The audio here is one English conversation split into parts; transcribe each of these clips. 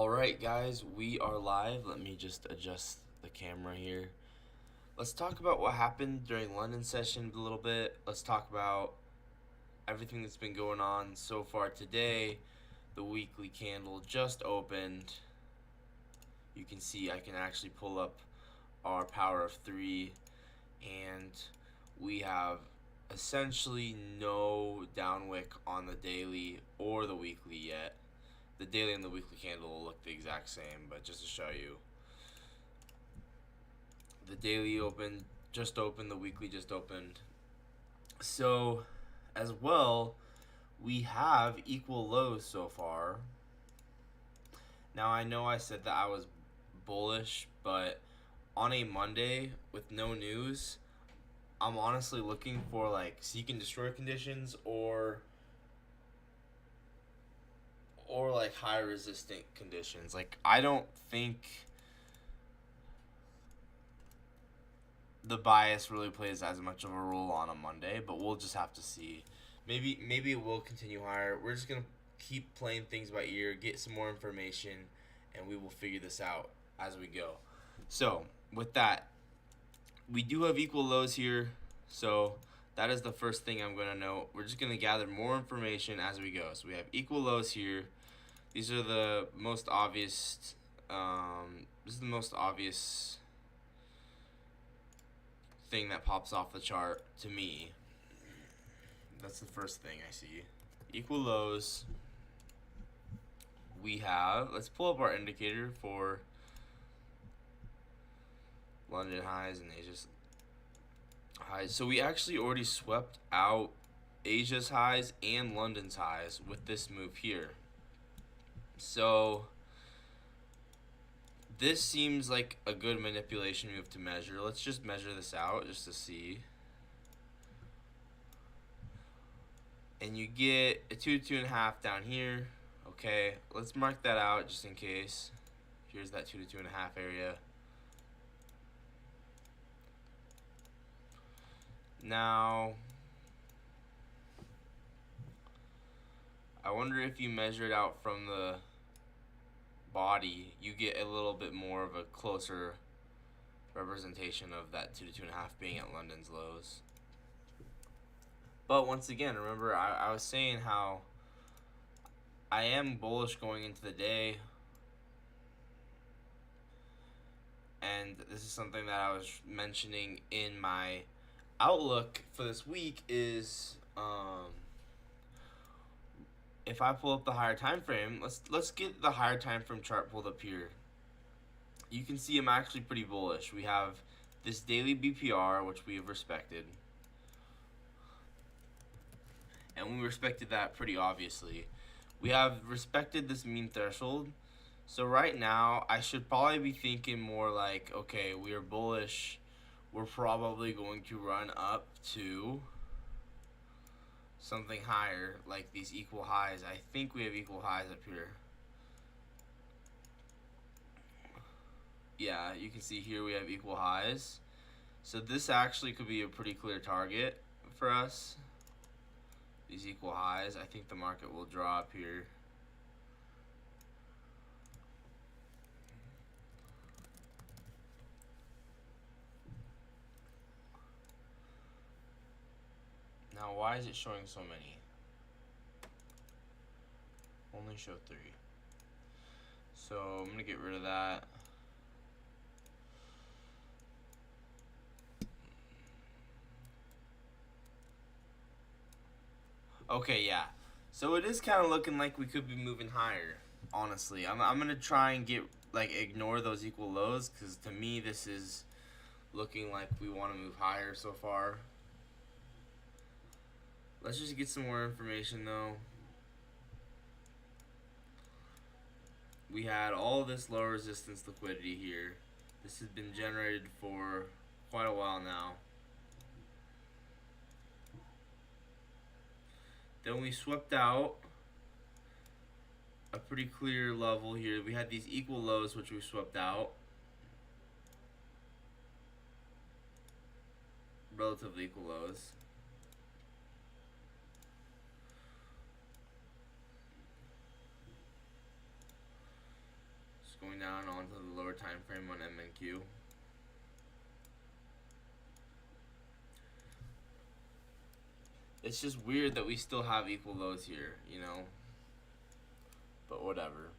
Alright guys, we are live. Let me just adjust the camera here. Let's talk about what happened during London session a little bit. Let's talk about everything that's been going on so far today. The weekly candle just opened. You can see I can actually pull up our power of 3 and we have essentially no downwick on the daily or the weekly yet. The daily and the weekly candle will look the exact same, but just to show you, the daily just opened, the weekly just opened. So as well, we have equal lows so far. Now I know I said that I was bullish, but on a Monday with no news, I'm honestly looking for like seek and destroy conditions or like high resistant conditions. Like I don't think the bias really plays as much of a role on a Monday, but we'll just have to see. Maybe it will continue higher. We're just gonna keep playing things by ear, get some more information, and we will figure this out as we go. So with that, we do have equal lows here, so that is the first thing I'm gonna note. We're just gonna gather more information as we go. So we have equal lows here. These are the most obvious. This is the most obvious thing that pops off the chart to me. That's the first thing I see. Equal lows. We have, let's pull up our indicator for London highs and Asia's highs. So we actually already swept out Asia's highs and London's highs with this move here. So this seems like a good manipulation move to measure. Let's just measure this out just to see. And you get a 2 to 2.5 down here. Okay, let's mark that out just in case. Here's that 2 to 2.5 area. Now, I wonder if you measure it out from the body, you get a little bit more of a closer representation of that 2 to 2.5 being at London's lows. But once again, remember I was saying how I am bullish going into the day. And this is something that I was mentioning in my outlook for this week is if I pull up the higher time frame, let's get the higher time frame chart pulled up here. You can see I'm actually pretty bullish. We have this daily BPR, which we have respected. And we respected that pretty obviously. We have respected this mean threshold. So right now, I should probably be thinking more like, okay, we are bullish. We're probably going to run up to something higher, like these equal highs. I think we have equal highs up here. Yeah, you can see here we have equal highs. So this actually could be a pretty clear target for us. These equal highs. I think the market will drop here. Now, why is it showing so many? Only show 3. So I'm going to get rid of that. Okay, yeah. So it is kind of looking like we could be moving higher, honestly. I'm going to try and ignore those equal lows because to me this is looking like we want to move higher so far. Let's just get some more information though. We had all this low resistance liquidity here. This has been generated for quite a while now. Then we swept out a pretty clear level here. We had these equal lows which we swept out. Relatively equal lows. Just going down onto the lower time frame on MNQ. It's just weird that we still have equal lows here, you know? But whatever.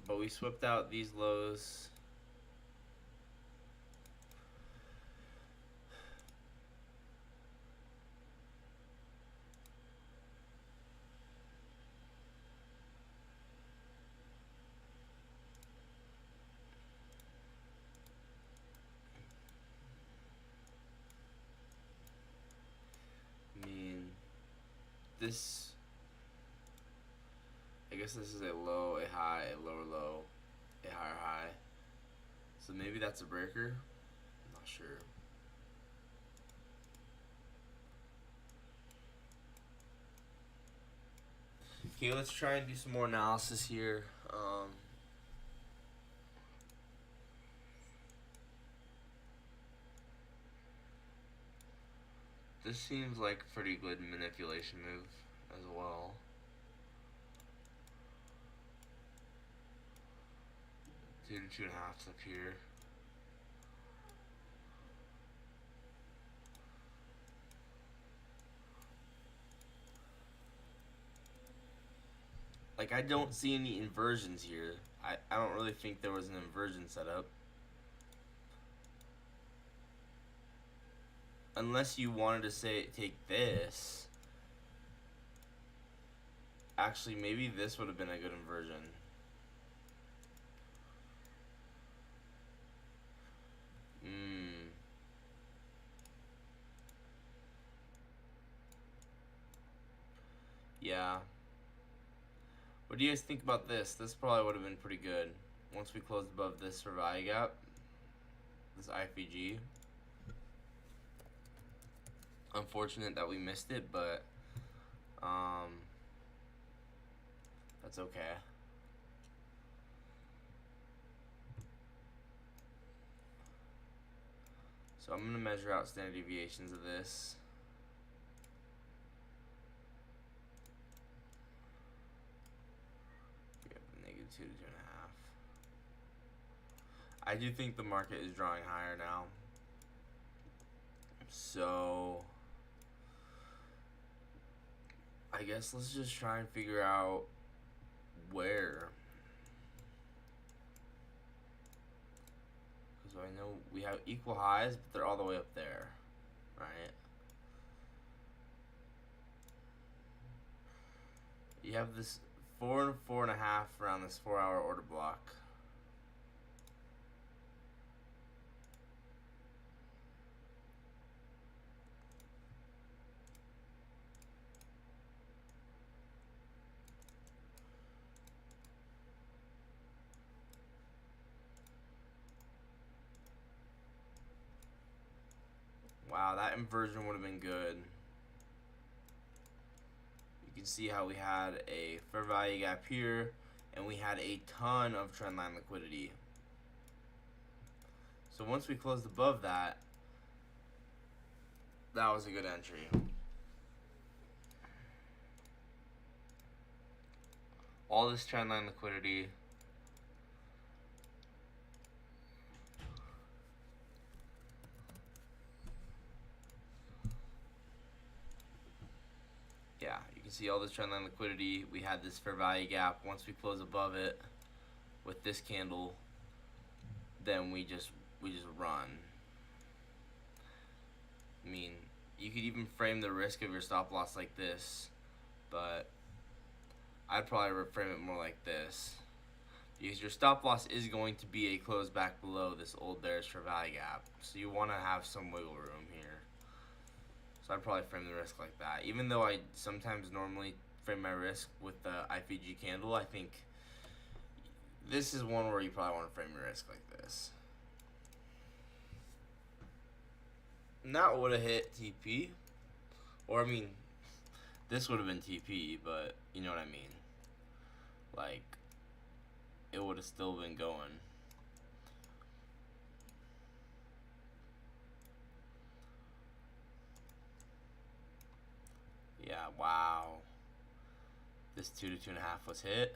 But we swept out these lows. I mean, this, I guess this is a low, a high, a lower low, a higher high. So maybe that's a breaker. I'm not sure. Okay, let's try and do some more analysis here. This seems like a pretty good manipulation move as well. Two and 2.5 up here. Like, I don't see any inversions here. I don't really think there was an inversion set up. Unless you wanted to say take this. Actually, maybe this would have been a good inversion. Yeah. What do you guys think about this? This probably would have been pretty good. Once we closed above this for value gap. This IFVG. Unfortunate that we missed it, but that's okay. So I'm gonna measure out standard deviations of this. We have -2 to 2.5. I do think the market is drawing higher now. So I guess let's just try and figure out where. Because I know we have equal highs, but they're all the way up there, right? You have this 4 and 4.5 around this 4-hour order block. Wow, that inversion would have been good. You can see how we had a fair value gap here, and we had a ton of trendline liquidity. So once we closed above that, that was a good entry. All this trendline liquidity. Yeah, you can see all this trendline liquidity. We had this fair value gap. Once we close above it with this candle, then we just run. I mean, you could even frame the risk of your stop loss like this, but I'd probably frame it more like this, because your stop loss is going to be a close back below this old bearish fair value gap, so you want to have some wiggle room here. So I'd probably frame the risk like that. Even though I sometimes normally frame my risk with the IFVG candle, I think this is one where you probably want to frame your risk like this. And that would have hit TP. Or, I mean, this would have been TP, but you know what I mean. Like, it would have still been going. Yeah, wow. This 2 to 2.5 was hit.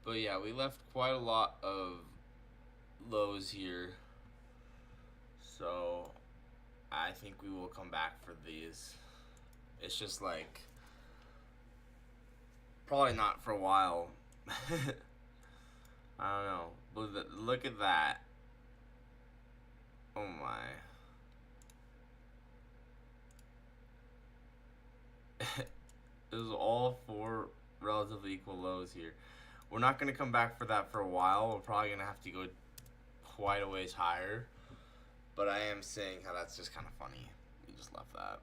But yeah, we left quite a lot of lows here. So I think we will come back for these. It's just like probably not for a while. I don't know. Look at that. Oh my. It was all 4 relatively equal lows here. We're not going to come back for that for a while. We're probably going to have to go quite a ways higher. But I am saying how that's just kind of funny. We just left that.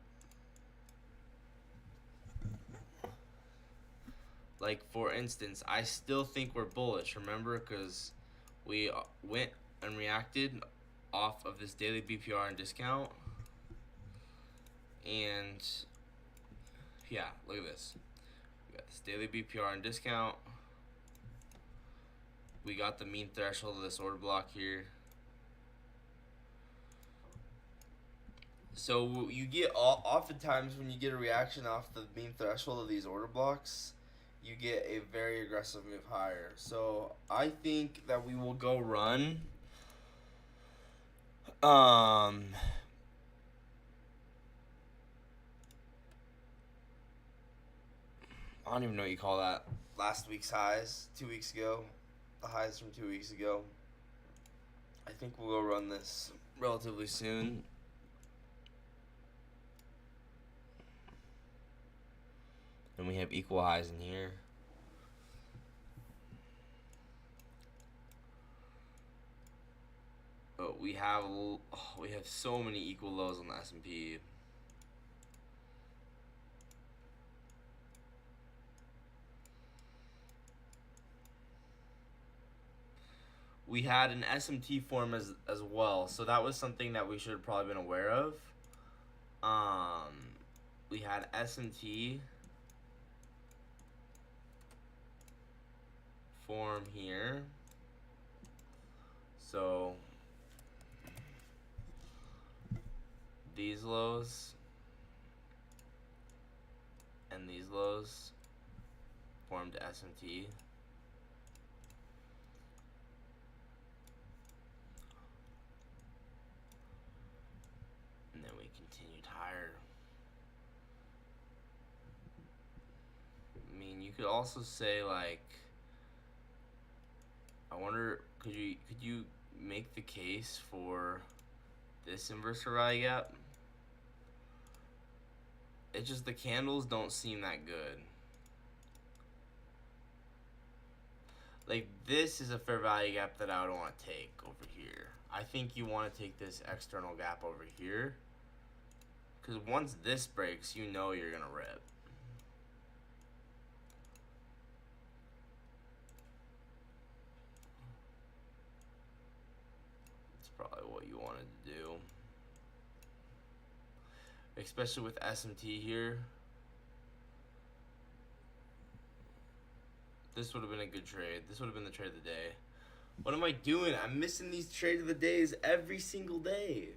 Like, for instance, I still think we're bullish, remember? Because we went and reacted off of this daily BPR and discount. And, yeah, look at this. We got this daily BPR and discount. We got the mean threshold of this order block here. So you get oftentimes when you get a reaction off the mean threshold of these order blocks, you get a very aggressive move higher. So I think that we will go run. I don't even know what you call that. Last week's highs, 2 weeks ago. The highs from 2 weeks ago. I think we'll go run this relatively soon. And we have equal highs in here. But we have so many equal lows on the S&P. We had an SMT form as well, so that was something that we should have probably been aware of. We had SMT form here. So these lows and these lows formed SMT. And then we continued higher. I mean, you could also say, like, I wonder, could you make the case for this inverse value gap? It's just the candles don't seem that good. Like, this is a fair value gap that I would want to take over here. I think you want to take this external gap over here, because once this breaks, you know you're going to rip. That's probably what you wanted to do. Especially with SMT here. This would have been a good trade. This would have been the trade of the day. What am I doing? I'm missing these trade of the days every single day.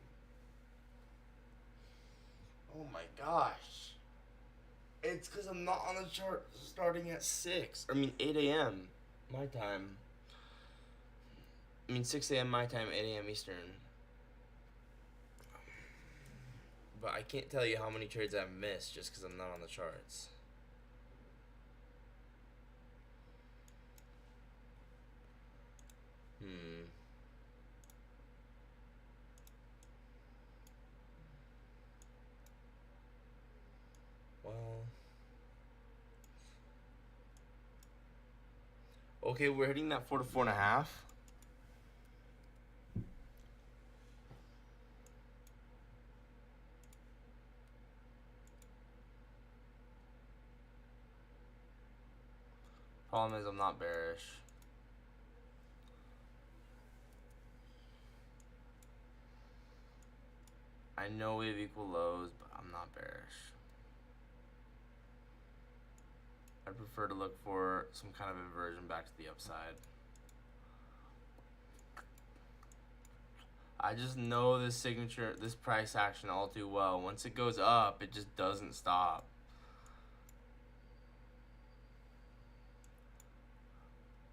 Oh my gosh. It's because I'm not on the chart starting at 8 a.m. my time. 6 a.m. my time, 8 a.m. Eastern. But I can't tell you how many trades I've missed just because I'm not on the charts. Okay, we're hitting that 4 to 4.5. Problem is, I'm not bearish. I know we have equal lows, but I'm not bearish. I prefer to look for some kind of inversion back to the upside. I just know this signature, this price action all too well. Once it goes up, it just doesn't stop.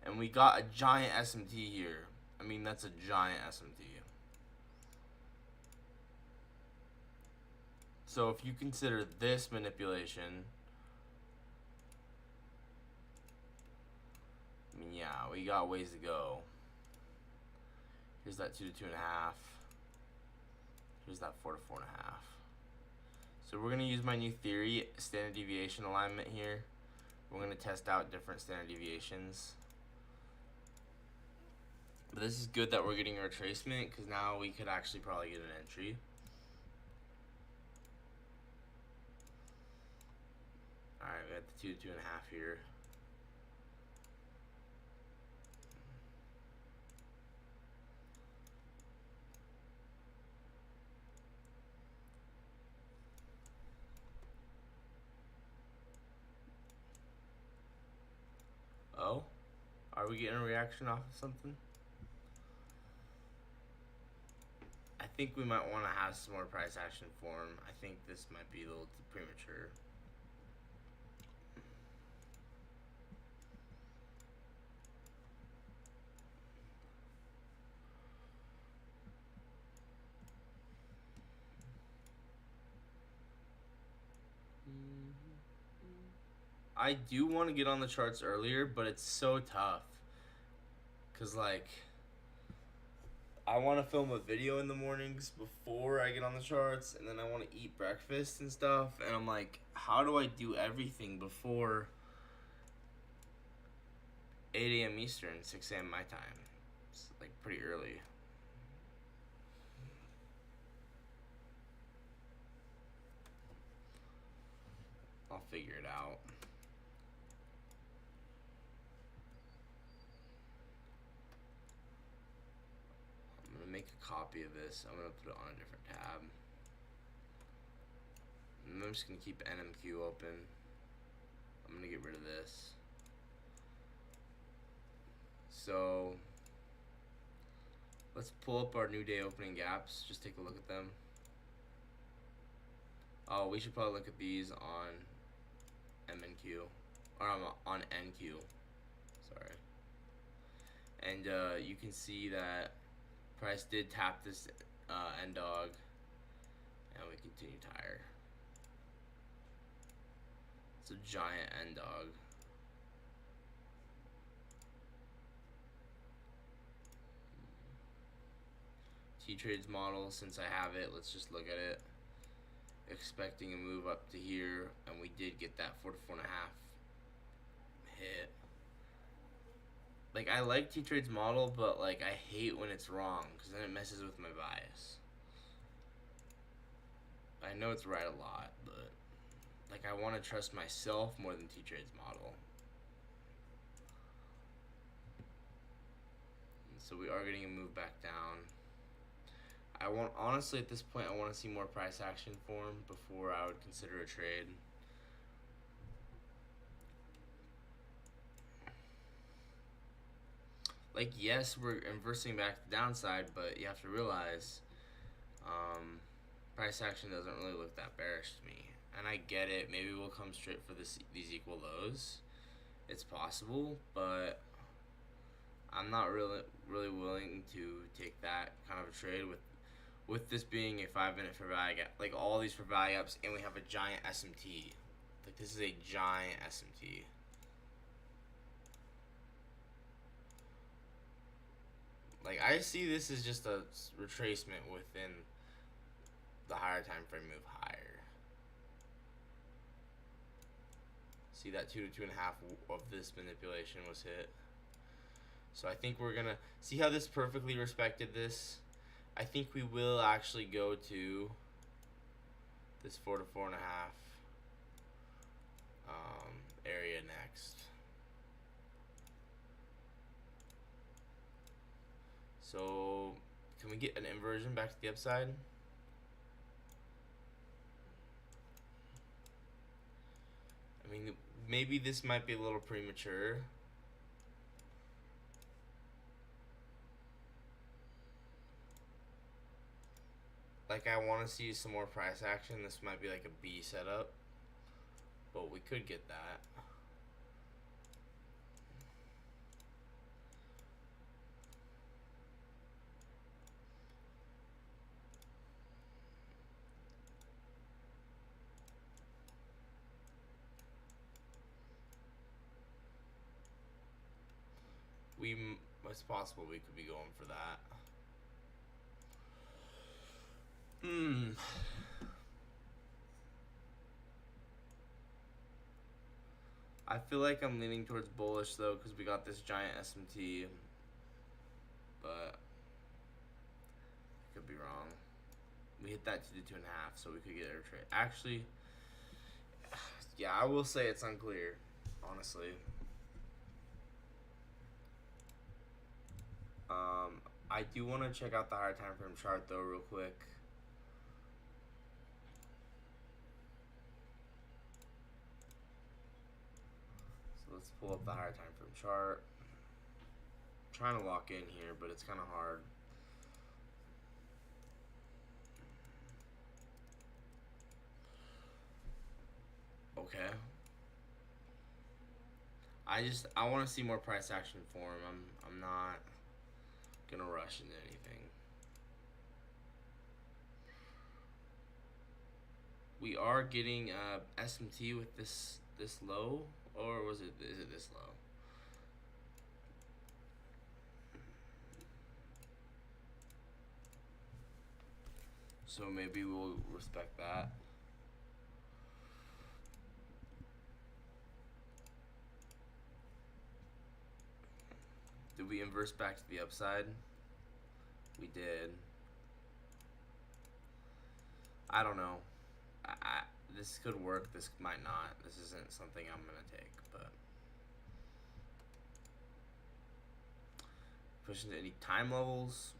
And we got a giant SMT here. I mean, that's a giant SMT. So if you consider this manipulation, I mean, yeah, we got ways to go. Here's that 2 to 2.5. Here's that 4 to 4.5. So we're gonna use my new theory, standard deviation alignment here. We're gonna test out different standard deviations. But this is good that we're getting a retracement, because now we could actually probably get an entry. Alright, we got the 2 to 2.5 here. Oh? Are we getting a reaction off of something? I think we might want to have some more price action form. I think this might be a little too premature. I do want to get on the charts earlier, but it's so tough. Cause like, I want to film a video in the mornings before I get on the charts, and then I want to eat breakfast and stuff, and I'm like, how do I do everything before 8 a.m. Eastern, 6 a.m. my time? It's like pretty early. I'll figure it out. I'm gonna make a copy of this. I'm gonna put it on a different tab. And I'm just gonna keep NMQ open. I'm gonna get rid of this. So let's pull up our new day opening gaps. Just take a look at them. Oh, we should probably look at these on MNQ, or on NQ. Sorry. And you can see that price did tap this end dog, and we continued higher. It's a giant end dog. T-Trades model, since I have it, let's just look at it. Expecting a move up to here, and we did get that 4 to 4.5 hit. Like, I like T-Trades model, but like I hate when it's wrong, because then it messes with my bias. I know it's right a lot, but like I want to trust myself more than T-Trades model. And so we are getting a move back down. I want, honestly, at this point, I want to see more price action form before I would consider a trade. Like, yes, we're inversing back to the downside, but you have to realize price action doesn't really look that bearish to me. And I get it. Maybe we'll come straight for these equal lows. It's possible, but I'm not really willing to take that kind of a trade with this being a 5-minute for value gap, like all these for value ups, and we have a giant SMT. Like, this is a giant SMT. Like, I see this as just a retracement within the higher time frame move higher. See that 2 to 2.5 of this manipulation was hit. So I think we're gonna see how this perfectly respected this. I think we will actually go to this 4 to 4.5 area next. So can we get an inversion back to the upside? I mean, maybe this might be a little premature. Like, I want to see some more price action. This might be like a B setup, but we could get that. It's possible we could be going for that. I feel like I'm leaning towards bullish though, because we got this giant SMT, but I could be wrong. We hit that to the 2.5, so we could get air trade. Actually, yeah, I will say it's unclear, honestly. I do want to check out the higher time frame chart though, real quick. So let's pull up the higher time frame chart. I'm trying to lock in here, but it's kind of hard. Okay. I want to see more price action for him. I'm not gonna rush into anything. We are getting SMT with this low, or is it this low? So maybe we'll respect that. Did we inverse back to the upside? We did. I don't know. This could work. This might not. This isn't something I'm gonna take, but push into any time levels?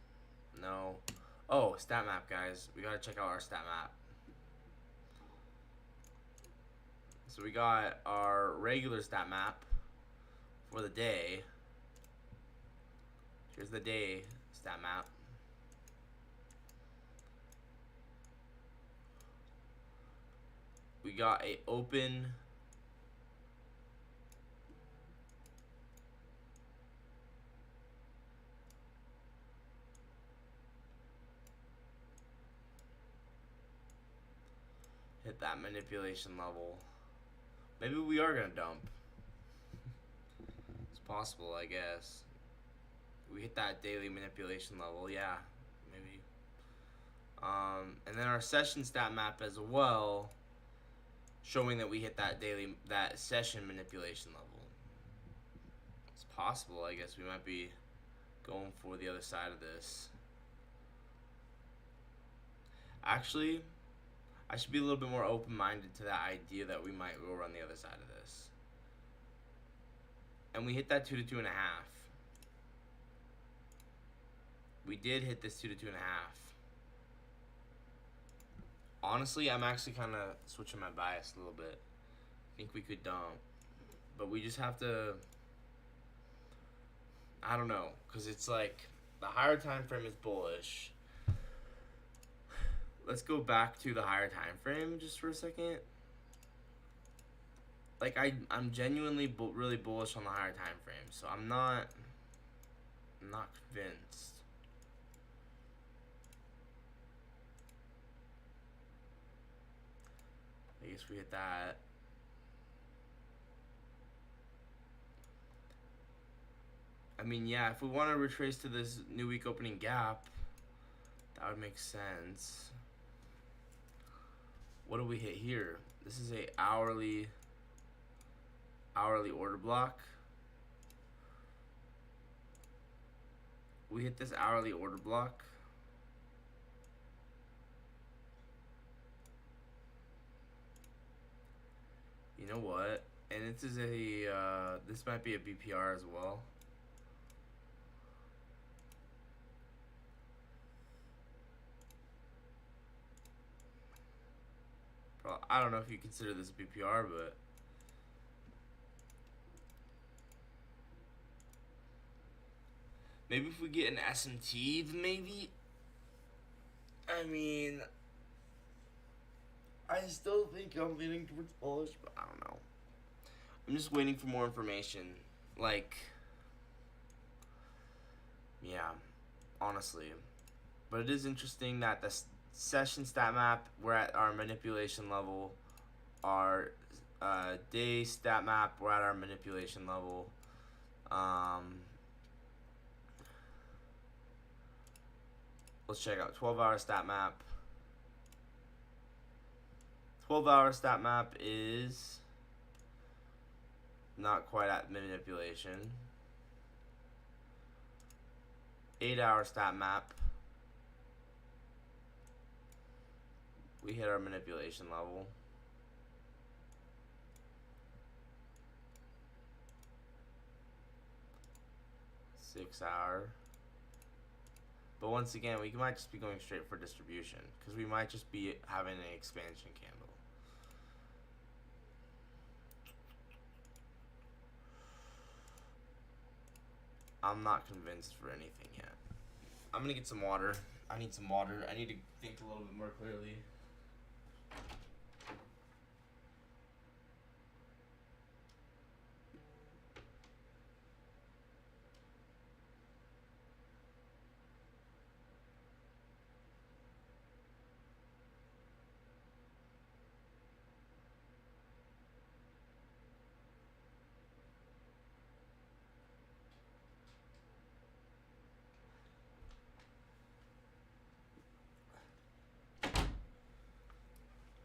No. Oh, stat map, guys. We gotta check out our stat map. So we got our regular stat map for the day. Here's the day stat map. We got a open hit that manipulation level. Maybe we are gonna dump. It's possible, I guess. We hit that daily manipulation level, yeah, maybe. And then our session stat map as well, showing that we hit that session manipulation level. It's possible, I guess we might be going for the other side of this. Actually, I should be a little bit more open-minded to that idea that we might go run the other side of this. And we hit that 2 to 2.5. We did hit this 2 to 2.5. Honestly, I'm actually kind of switching my bias a little bit. I think we could dump, but we just have to. I don't know, because it's like the higher time frame is bullish. Let's go back to the higher time frame just for a second. Like I'm genuinely really bullish on the higher time frame, so I'm not convinced. I guess we hit that. I mean, yeah, if we want to retrace to this new week opening gap, that would make sense. What do we hit here? This is a hourly order block. we hit this hourly order block. You know what? And this is a this might be a BPR as well. I don't know if you consider this BPR, but maybe if we get an SMT, then maybe. I mean, I still think I'm leaning towards bullish, but I don't know. I'm just waiting for more information. Like, yeah, honestly. But it is interesting that the session stat map, we're at our manipulation level. Our day stat map, we're at our manipulation level. Let's check out 12-hour stat map. 12-hour stat map is not quite at manipulation. 8-hour stat map, we hit our manipulation level. Six-hour. But once again, we might just be going straight for distribution because we might just be having an expansion candle. I'm not convinced for anything yet. I'm gonna get some water. I need some water. I need to think a little bit more clearly.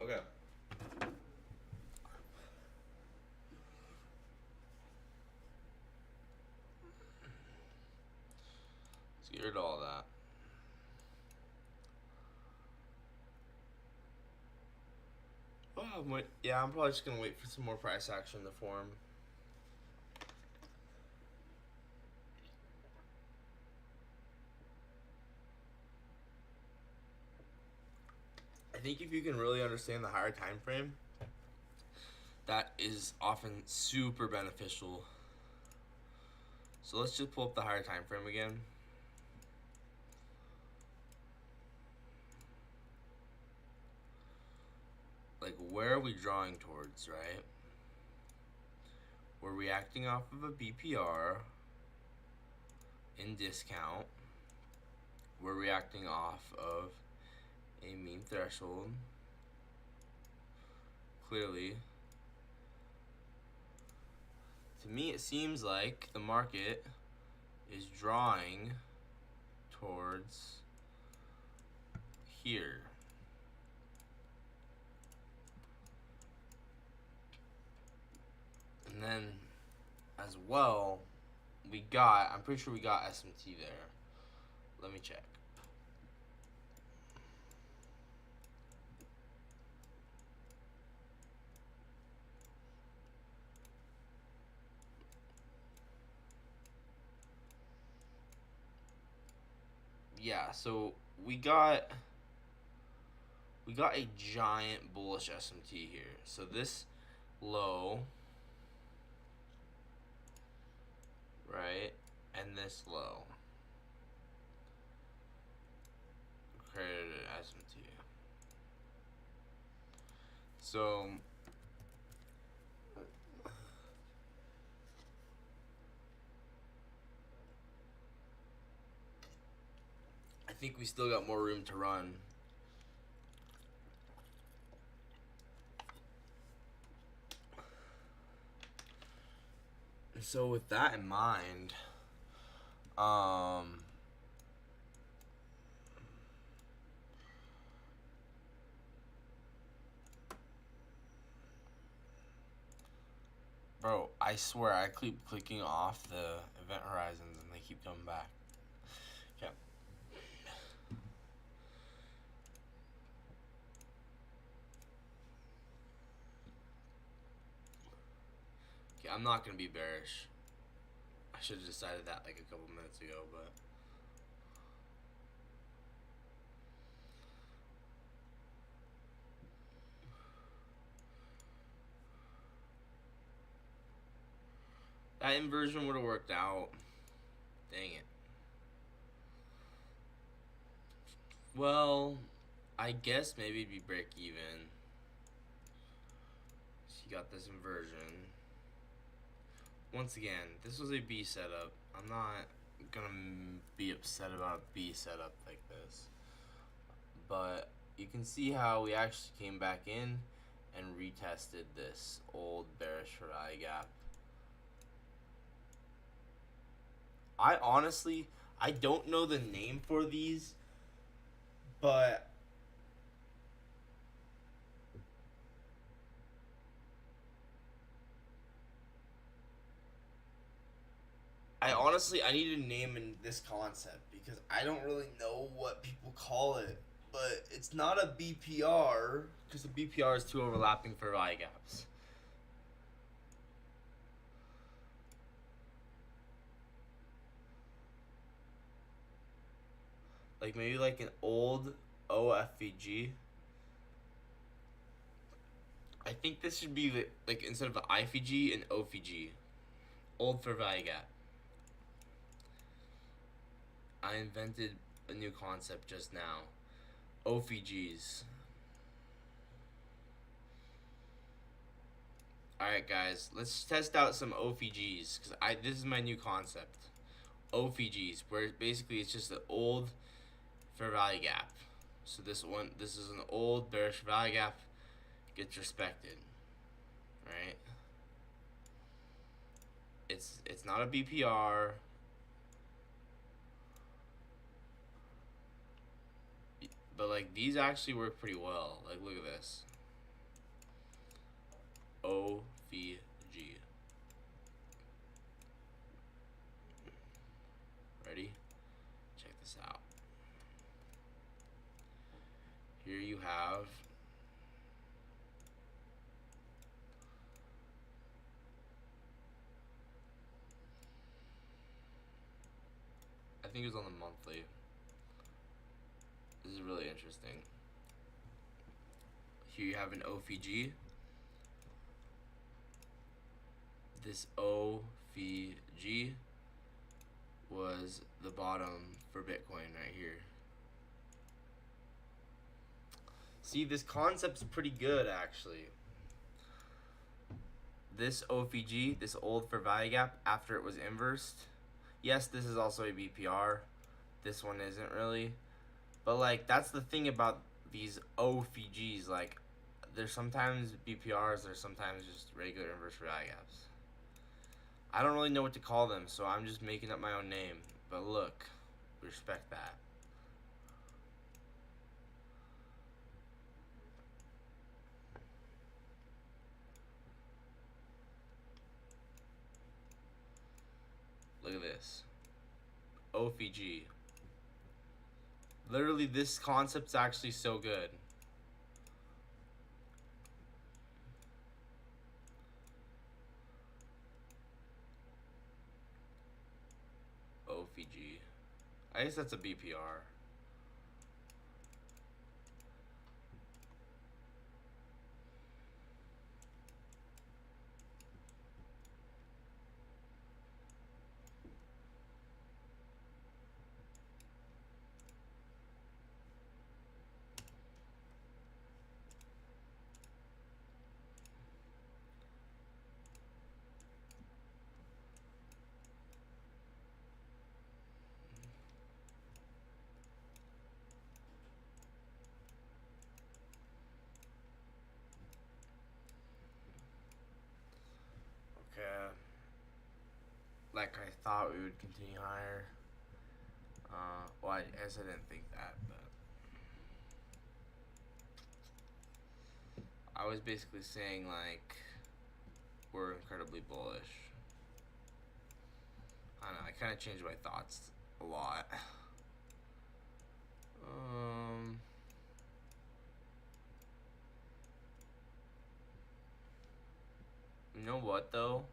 Okay. Let's get rid of all that. Oh, yeah, I'm probably just gonna wait for some more price action to form. I think if you can really understand the higher time frame, that is often super beneficial. So let's just pull up the higher time frame again. Like, where are we drawing towards, right? We're reacting off of a BPR in discount. We're reacting off of a mean threshold. Clearly, to me, it seems like the market is drawing towards here. And then, as well, I'm pretty sure we got SMT there. Let me check. Yeah, so we got a giant bullish SMT here. So this low, right, and this low created an SMT. So I think we still got more room to run. And so with that in mind, bro, I swear I keep clicking off the event horizons and they keep coming back. Okay. Okay, I'm not gonna be bearish. I should have decided that like a couple minutes ago, but that inversion would have worked out. Dang it. Well, I guess maybe it'd be break even. So you got this inversion. Once again, this was a B setup. I'm not gonna be upset about a B setup like this. But you can see how we actually came back in and retested this old bearish value gap. I honestly, I don't know the name for these, but I need a name in this concept because I don't really know what people call it. But it's not a BPR because the BPR is too overlapping for value gaps. Like maybe like an old OFVG. I think this should be like instead of an IFVG, an OFVG. Old for value gap. I invented a new concept just now. OFVGs. Alright guys, let's test out some OFVGs because this is my new concept. OFVGs, where basically it's just an old fair value gap. So this is an old bearish value gap, gets respected. Right? It's not a BPR. But like these actually work pretty well. Like look at this. OVG. Ready? Check this out. Here you have I think it was on the monthly. This is really interesting. Here you have an OVG. This OVG was the bottom for Bitcoin right here. See, this concept's pretty good actually. This OVG, this old for value gap, after it was inversed. Yes, this is also a BPR. This one isn't really. But like that's the thing about these OVGs, like there's sometimes BPRs, there's sometimes just regular inverse value gaps. I don't really know what to call them, so I'm just making up my own name. But look, respect that. Look at this. OVG. Literally, this concept's actually so good. OVG. I guess that's a BPR. Okay. Like I thought we would continue higher. Well, I guess I didn't think that, but I was basically saying like we're incredibly bullish. I don't know. I kind of changed my thoughts a lot. You know what though?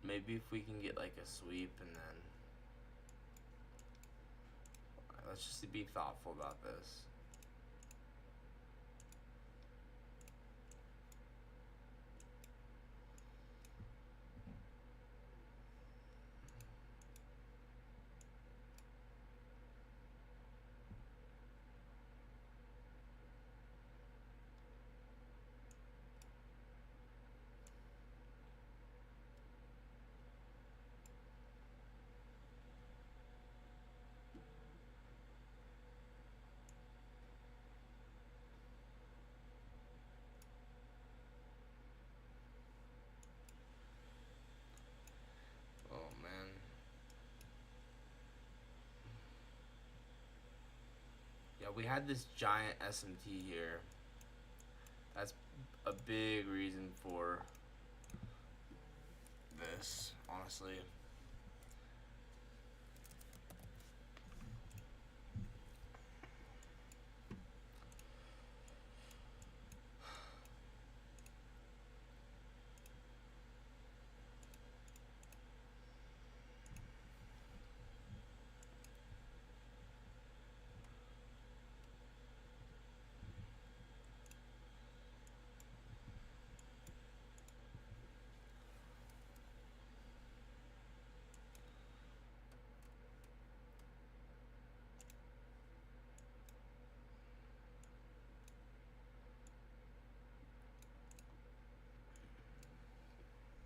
Maybe if we can get like a sweep and then let's just be thoughtful about this. Oh man. Yeah, we had this giant SMT here. That's a big reason for this, honestly.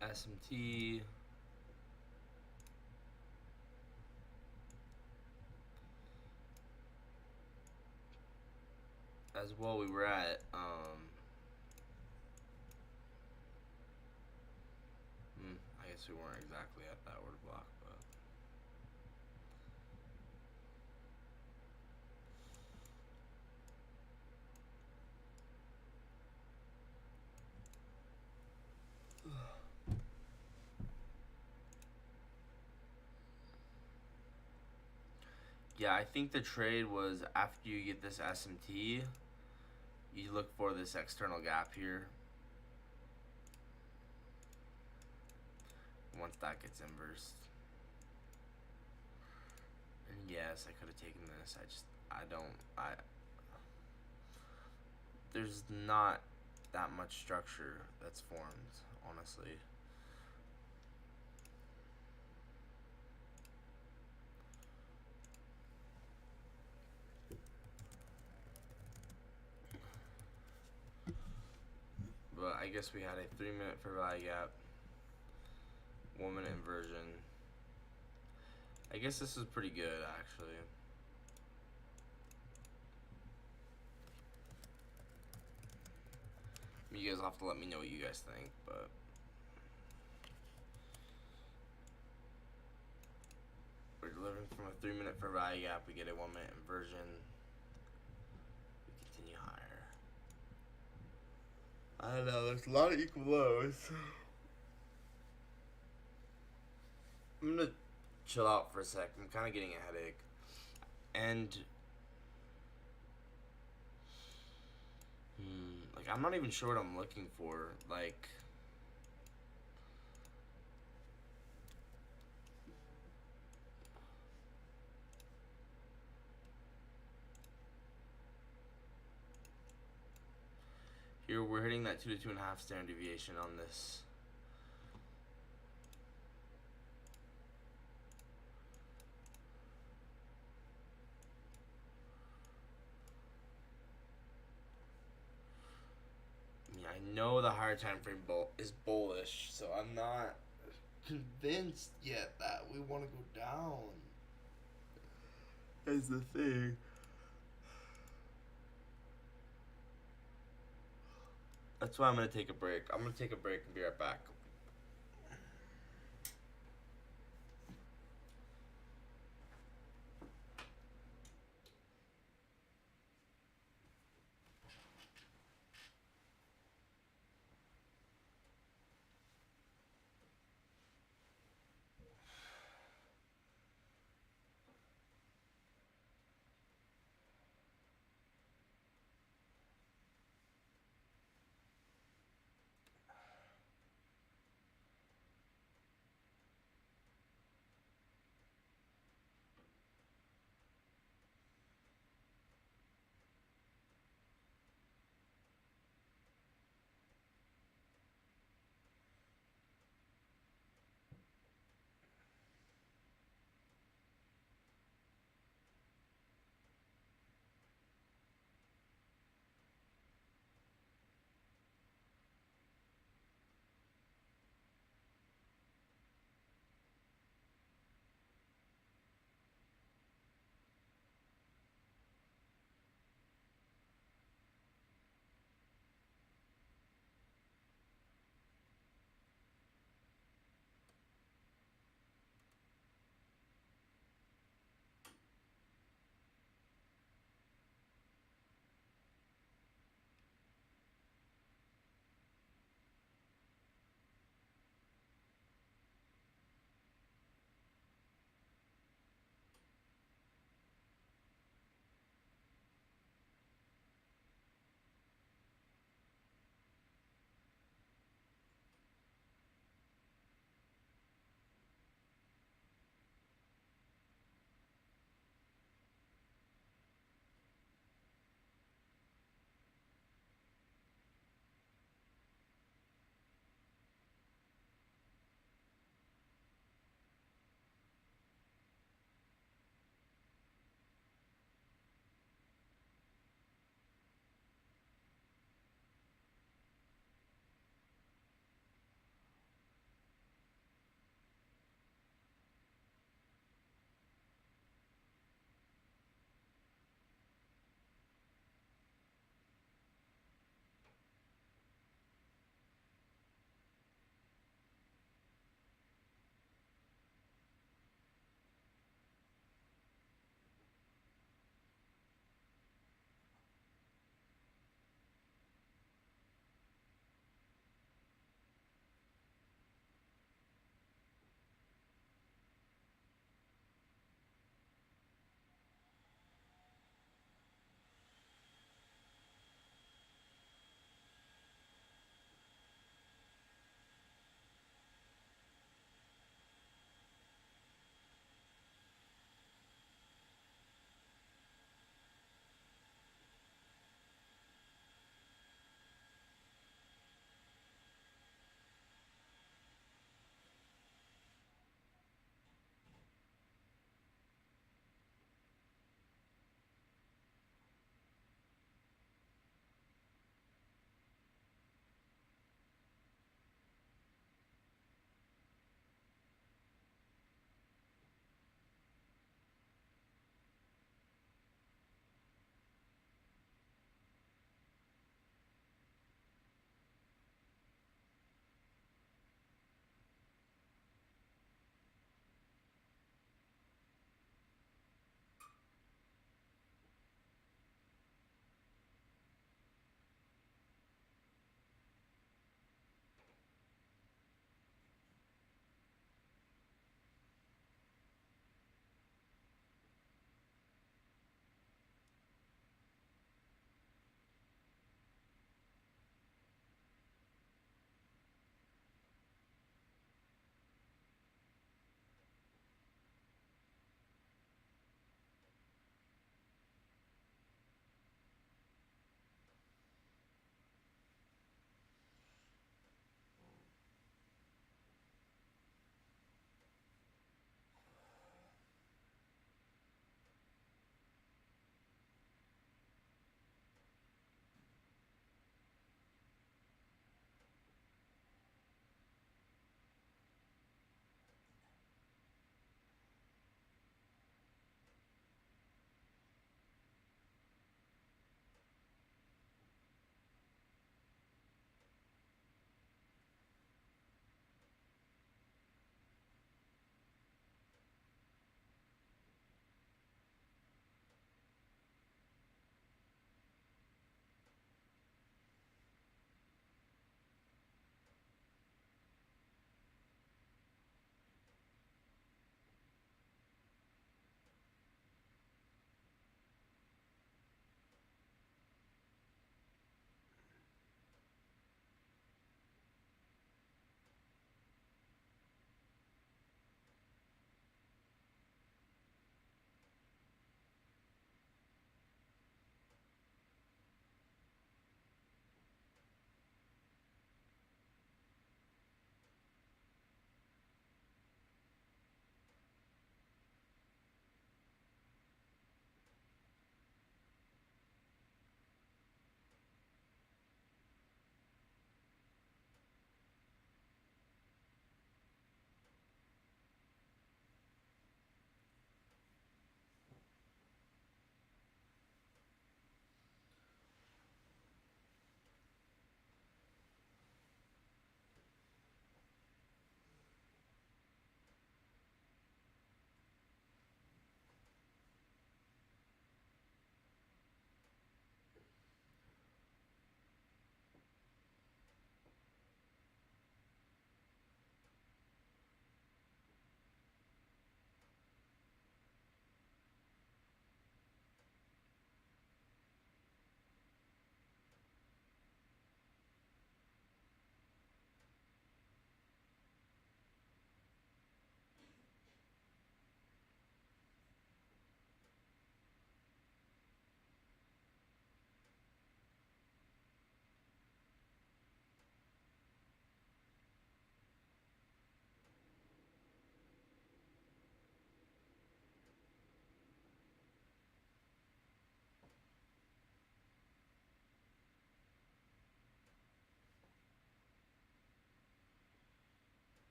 SMT. As well, we were at I guess we weren't exactly at that order block, but yeah, I think the trade was after you get this SMT, you look for this external gap here. Once that gets inversed. And yes, I could have taken this. There's not that much structure that's formed, honestly. But I guess we had a 3-minute fair value gap, 1-minute inversion. I guess this is pretty good, actually. You guys have to let me know what you guys think, but we're delivering from a 3-minute fair value gap. We get a 1-minute inversion. We continue higher. I don't know. There's a lot of equal lows. I'm gonna chill out for a sec. I'm kind of getting a headache, and like I'm not even sure what I'm looking for. Like, here we're hitting that 2 to 2.5 standard deviation on this. I know the higher time frame is bullish, so I'm not convinced yet that we want to go down. That's the thing. That's why I'm gonna take a break. I'm gonna take a break and be right back.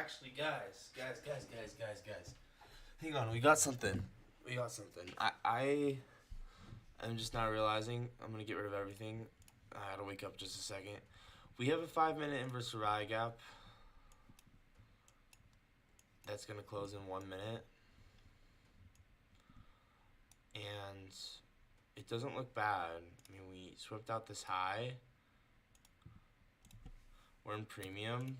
Actually, guys. Hang on, we got something. I am just not realizing. I'm gonna get rid of everything. I gotta wake up just a second. We have a 5-minute inverse Uriah gap. That's gonna close in 1 minute. And it doesn't look bad. I mean, we swept out this high. We're in premium.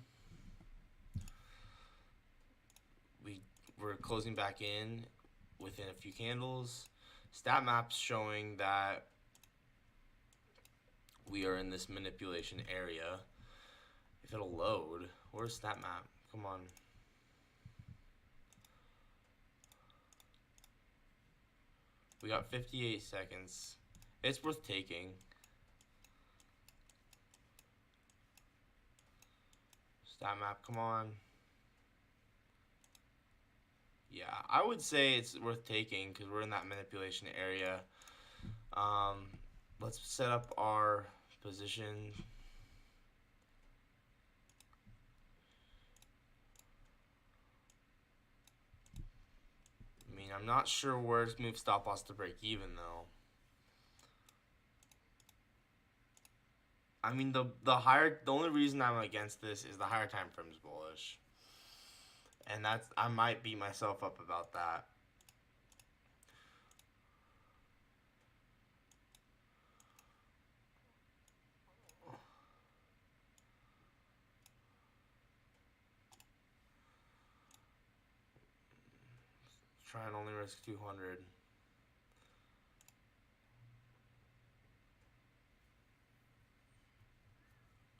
We're closing back in within a few candles. Stat map's showing that we are in this manipulation area. If it'll load, where's stat map? Come on. We got 58 seconds. It's worth taking. Stat map, come on. Yeah, I would say it's worth taking because we're in that manipulation area. Let's set up our position. I mean, I'm not sure where to move stop loss to break even though. I mean, the only reason I'm against this is the higher time frame is bullish. And I might beat myself up about that. Try and only risk 200.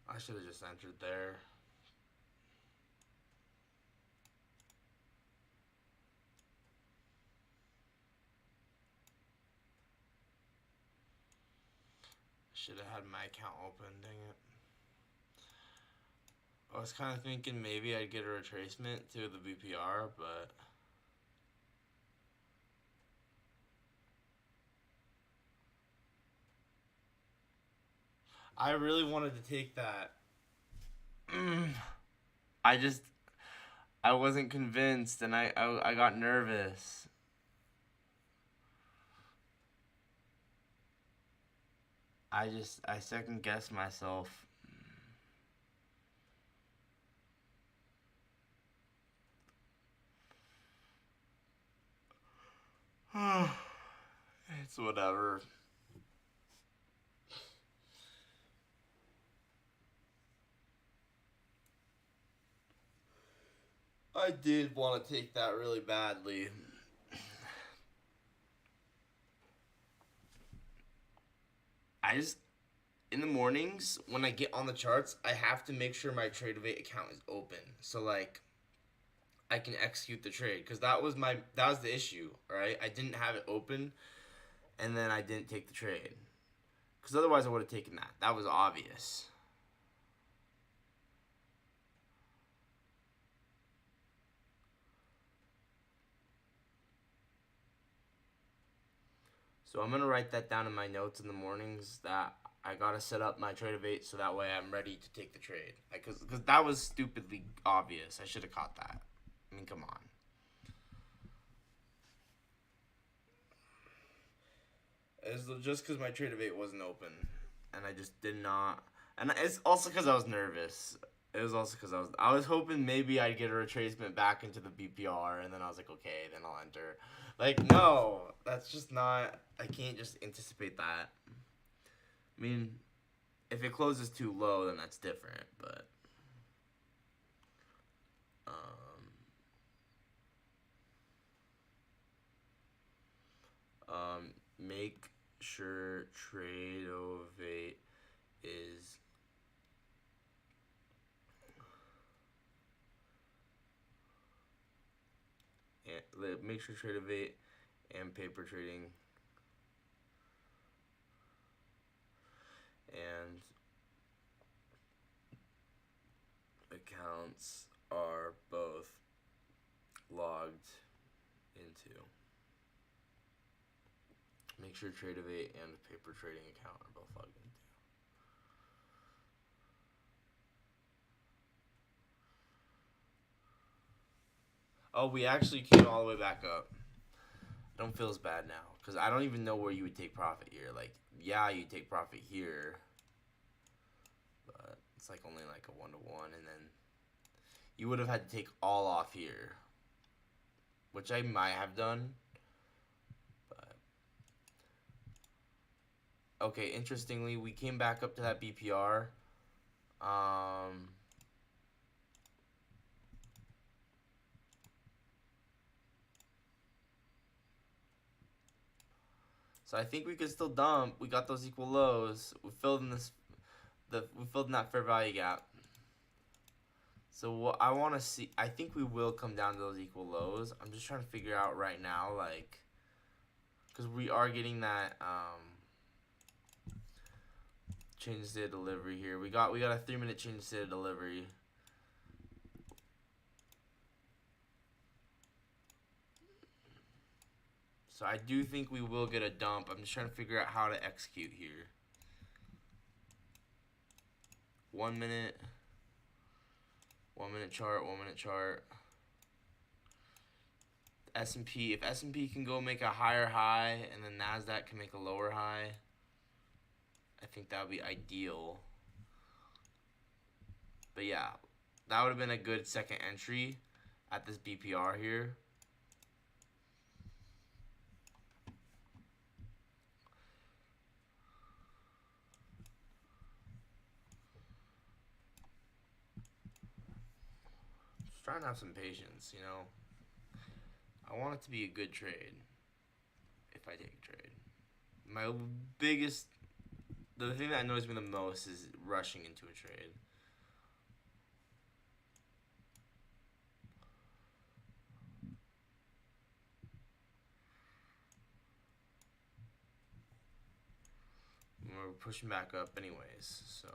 I should have just entered there. Should have had my account open, dang it. I was kind of thinking maybe I'd get a retracement to the BPR, but I really wanted to take that. I wasn't convinced and I got nervous. I second guessed myself. It's whatever. I did want to take that really badly. In the mornings, when I get on the charts, I have to make sure my Tradevate account is open. So, like, I can execute the trade. Because that was the issue, right? I didn't have it open, and then I didn't take the trade. Because otherwise I would have taken that. That was obvious. So I'm going to write that down in my notes in the mornings that I got to set up my Tradevate so that way I'm ready to take the trade. Because that was stupidly obvious. I should have caught that. I mean, come on. It's just because my Tradevate wasn't open. And I just did not. And it's also because I was nervous. It was also because I was hoping maybe I'd get a retracement back into the BPR. And then I was like, okay, then I'll enter. Like, no. That's just not. I can't just anticipate that. I mean, if it closes too low, then that's different. But make sure Tradevate is make sure Tradevate and paper trading and accounts are both logged into. Make sure Tradevate and paper trading account are both logged into. Oh, we actually came all the way back up. I don't feel as bad now because I don't even know where you would take profit here. Like, yeah, you take profit here, but it's like only like a 1-to-1, and then you would have had to take all off here, which I might have done. But okay, interestingly, we came back up to that BPR. So I think we could still dump. We got those equal lows. We filled in we filled in that fair value gap. So what I want to see, I think we will come down to those equal lows. I'm just trying to figure out right now, like, because we are getting that change state of delivery here. We got a 3-minute change state of delivery. So I do think we will get a dump. I'm just trying to figure out how to execute here. 1 minute. 1 minute chart. 1 minute chart. S&P. If S&P can go make a higher high and then NASDAQ can make a lower high, I think that would be ideal. But yeah, that would have been a good second entry at this BPR here. Just trying to have some patience, you know. I want it to be a good trade if I take a trade. My biggest, the thing that annoys me the most is rushing into a trade. We're pushing back up anyways, so.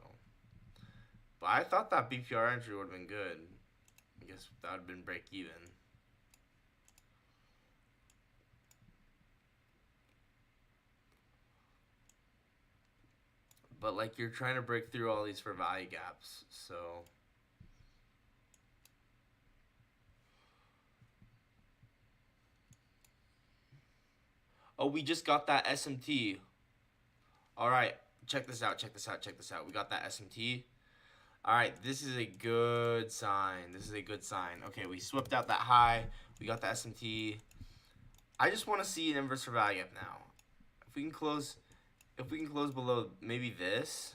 But I thought that BPR entry would have been good. I guess that would have been break even. But like you're trying to break through all these for value gaps, so. Oh, we just got that SMT. All right, check this out, check this out, check this out. We got that SMT. All right, this is a good sign. This is a good sign. Okay, we swept out that high. We got the SMT. I just want to see an inverse for value gap now. If we can close below maybe this.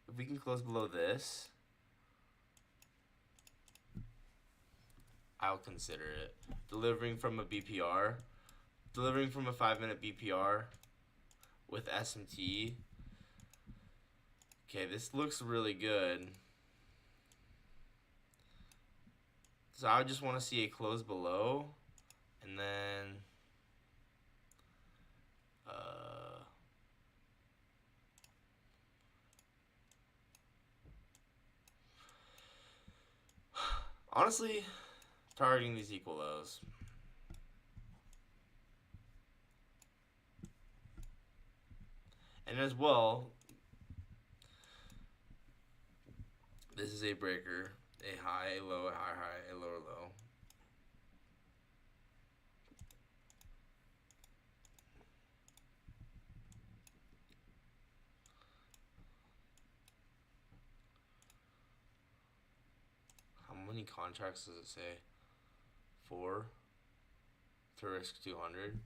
If we can close below this, I'll consider it. Delivering from a BPR. Delivering from a 5-minute BPR with SMT. Okay, this looks really good. So I just want to see a close below, and then honestly, targeting these equal lows. And as well, this is a breaker. A high, a low, a high, high, a lower, low. How many contracts does it say? 4 to risk 200.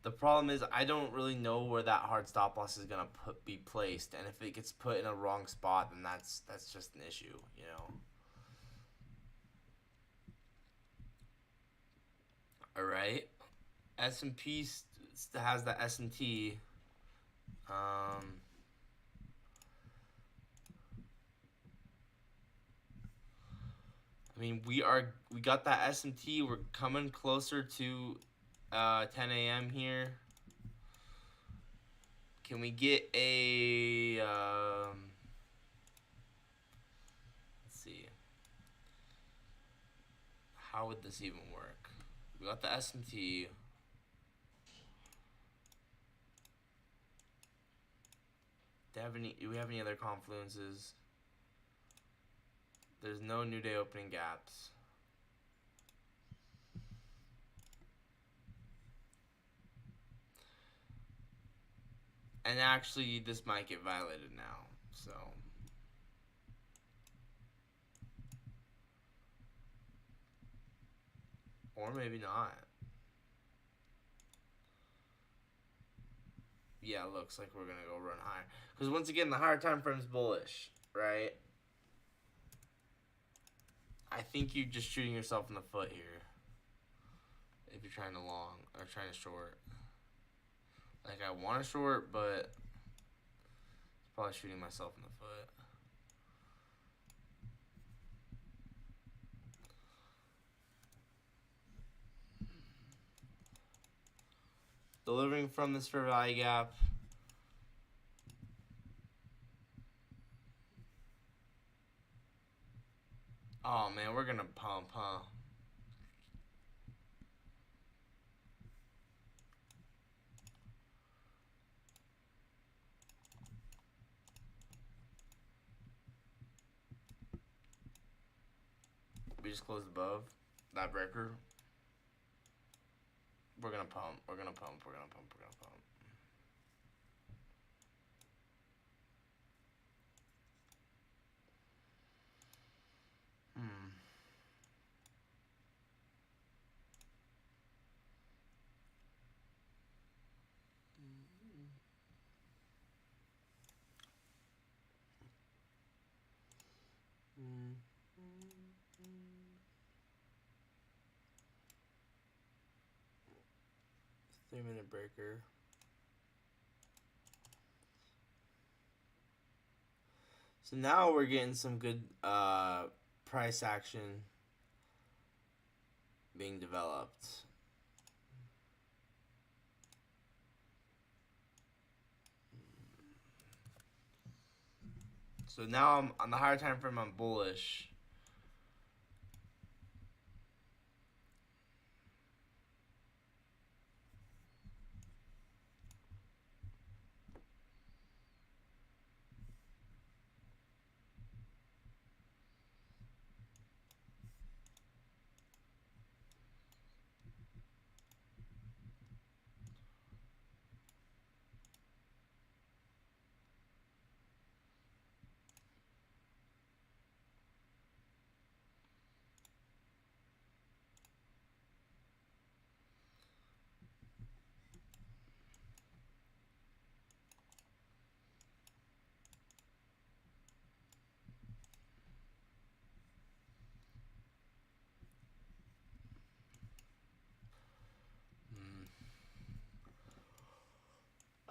The problem is I don't really know where that hard stop loss is gonna be placed, and if it gets put in a wrong spot, then that's just an issue, you know. All right, S&P has the S&T. I mean, we got that SMT. We're coming closer to 10 a.m. here. Can we get a let's see. How would this even work? We got the SMT. Do we have any other confluences? There's no new day opening gaps. And actually, this might get violated now, so. Or maybe not. Yeah, looks like we're gonna go run higher. Because once again, the higher time frame's bullish, right? I think you're just shooting yourself in the foot here. If you're trying to long or trying to short. Like, I want to short, but it's probably shooting myself in the foot. Delivering from this fair value gap. Oh man, we're gonna pump, huh? We just closed above that breaker. We're gonna pump. We're gonna pump. We're gonna pump. We're gonna pump. Hmm. 3-minute breaker. So now we're getting some good price action being developed. So now I'm on the higher time frame. I'm bullish.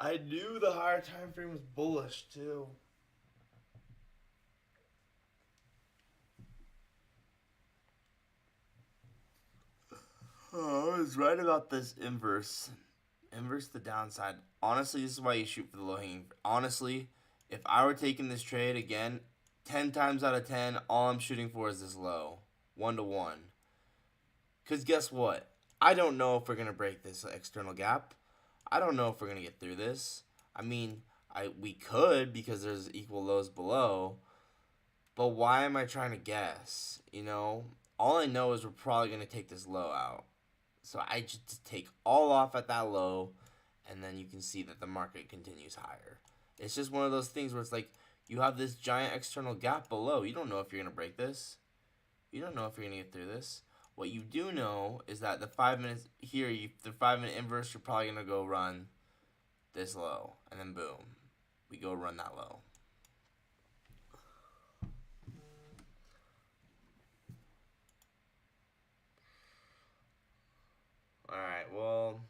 I knew the higher time frame was bullish too. Oh, I was right about this inverse. Inverse the downside. Honestly, this is why you shoot for the low hanging. Honestly, if I were taking this trade again, 10 times out of 10, all I'm shooting for is this low. 1-to-1. Because guess what? I don't know if we're going to break this external gap. I don't know if we're going to get through this. I mean, we could because there's equal lows below. But why am I trying to guess? You know? All I know is we're probably going to take this low out. So I just take all off at that low, and then you can see that the market continues higher. It's just one of those things where it's like you have this giant external gap below. You don't know if you're going to break this. You don't know if you're going to get through this. What you do know is that the 5 minutes here, the 5-minute inverse, you're probably going to go run this low, and then boom, we go run that low. All right, well,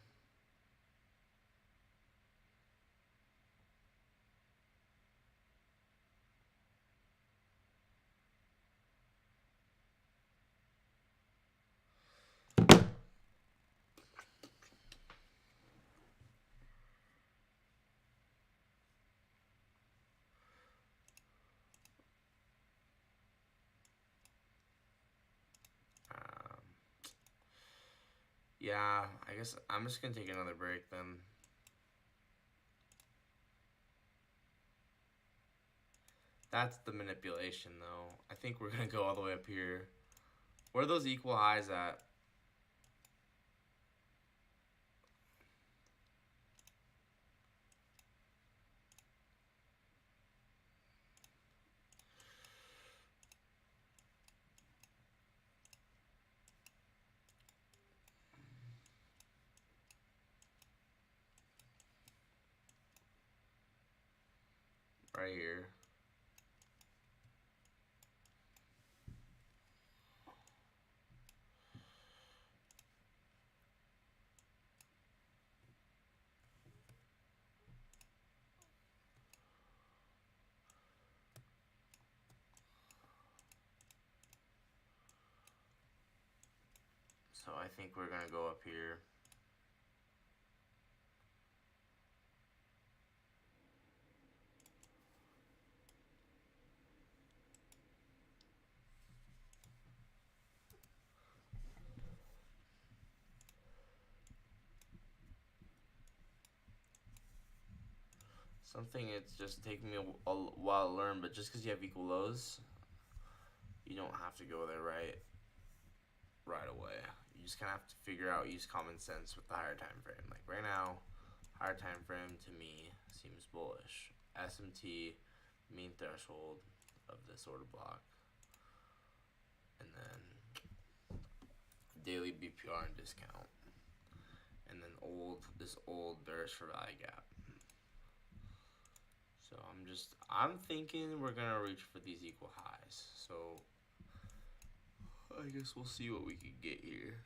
Yeah, I guess I'm just gonna take another break then. That's the manipulation, though. I think we're gonna go all the way up here. Where are those equal highs at? Right here. So I think we're gonna go up here. Something it's just taking me a while to learn, but just because you have equal lows, you don't have to go there right away. You just kind of have to figure out, use common sense with the higher time frame. Like right now, higher time frame to me seems bullish. SMT, mean threshold of this order block, and then daily BPR and discount, and then this old bearish for value gap. So I'm thinking we're gonna reach for these equal highs. So I guess we'll see what we can get here.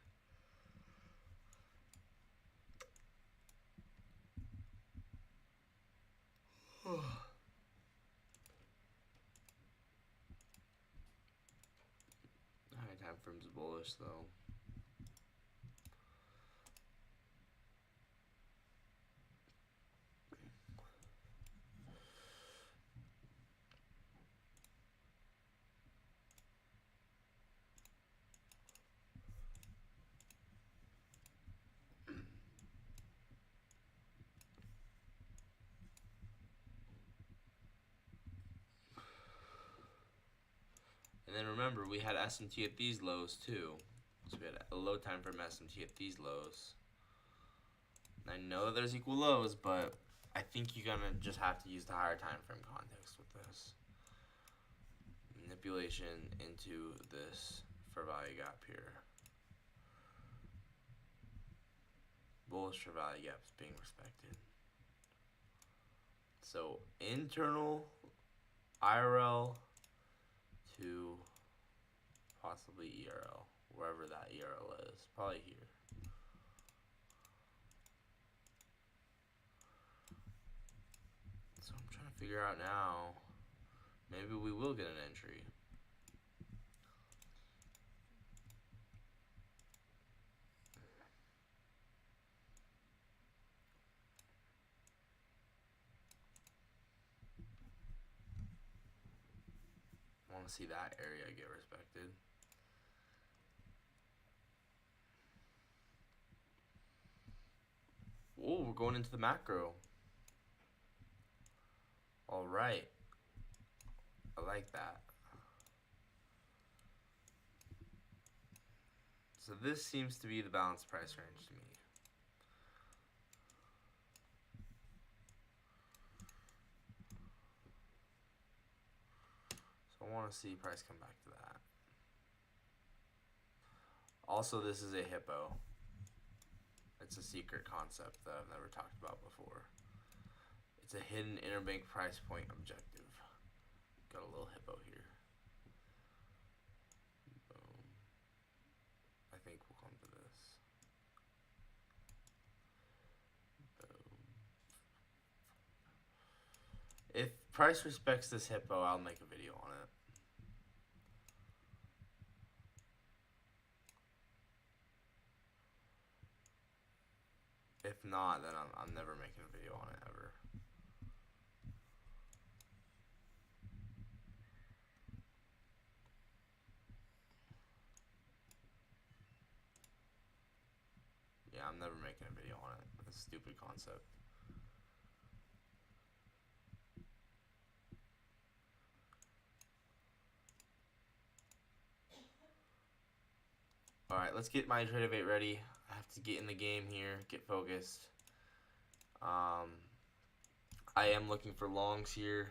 High time frame's bullish though. And then remember, we had SMT at these lows too. So we had a low time frame SMT at these lows. And I know that there's equal lows, but I think you're gonna just have to use the higher time frame context with this. Manipulation into this for value gap here. Bullish for value gaps being respected. So internal IRL to possibly ERL, wherever that ERL is, probably here. So I'm trying to figure out now, maybe we will get an entry. I want to see that area get respected. Oh, we're going into the macro. All right. I like that. So this seems to be the balanced price range to me. So I want to see price come back to that. Also, this is a hippo. It's a secret concept that I've never talked about before. It's a hidden interbank price point objective. Got a little hippo here. Boom. I think we'll come to this. Boom. If price respects this hippo, I'll make a video on it. If not, then I'm never making a video on it ever. Yeah, I'm never making a video on it. It's a stupid concept. Alright, let's get my trade of 8 ready. I have to get in the game here, get focused. I am looking for longs here.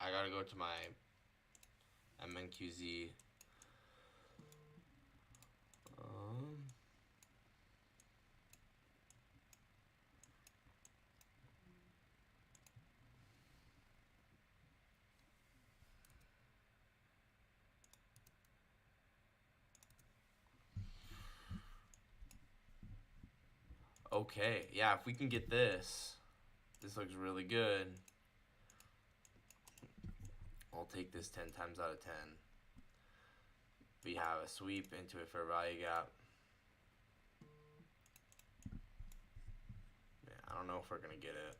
I gotta go to my MNQZ. Okay, yeah, if we can get this, this looks really good. I'll take this 10 times out of 10. We have a sweep into a fair value gap. Yeah, I don't know if we're gonna get it.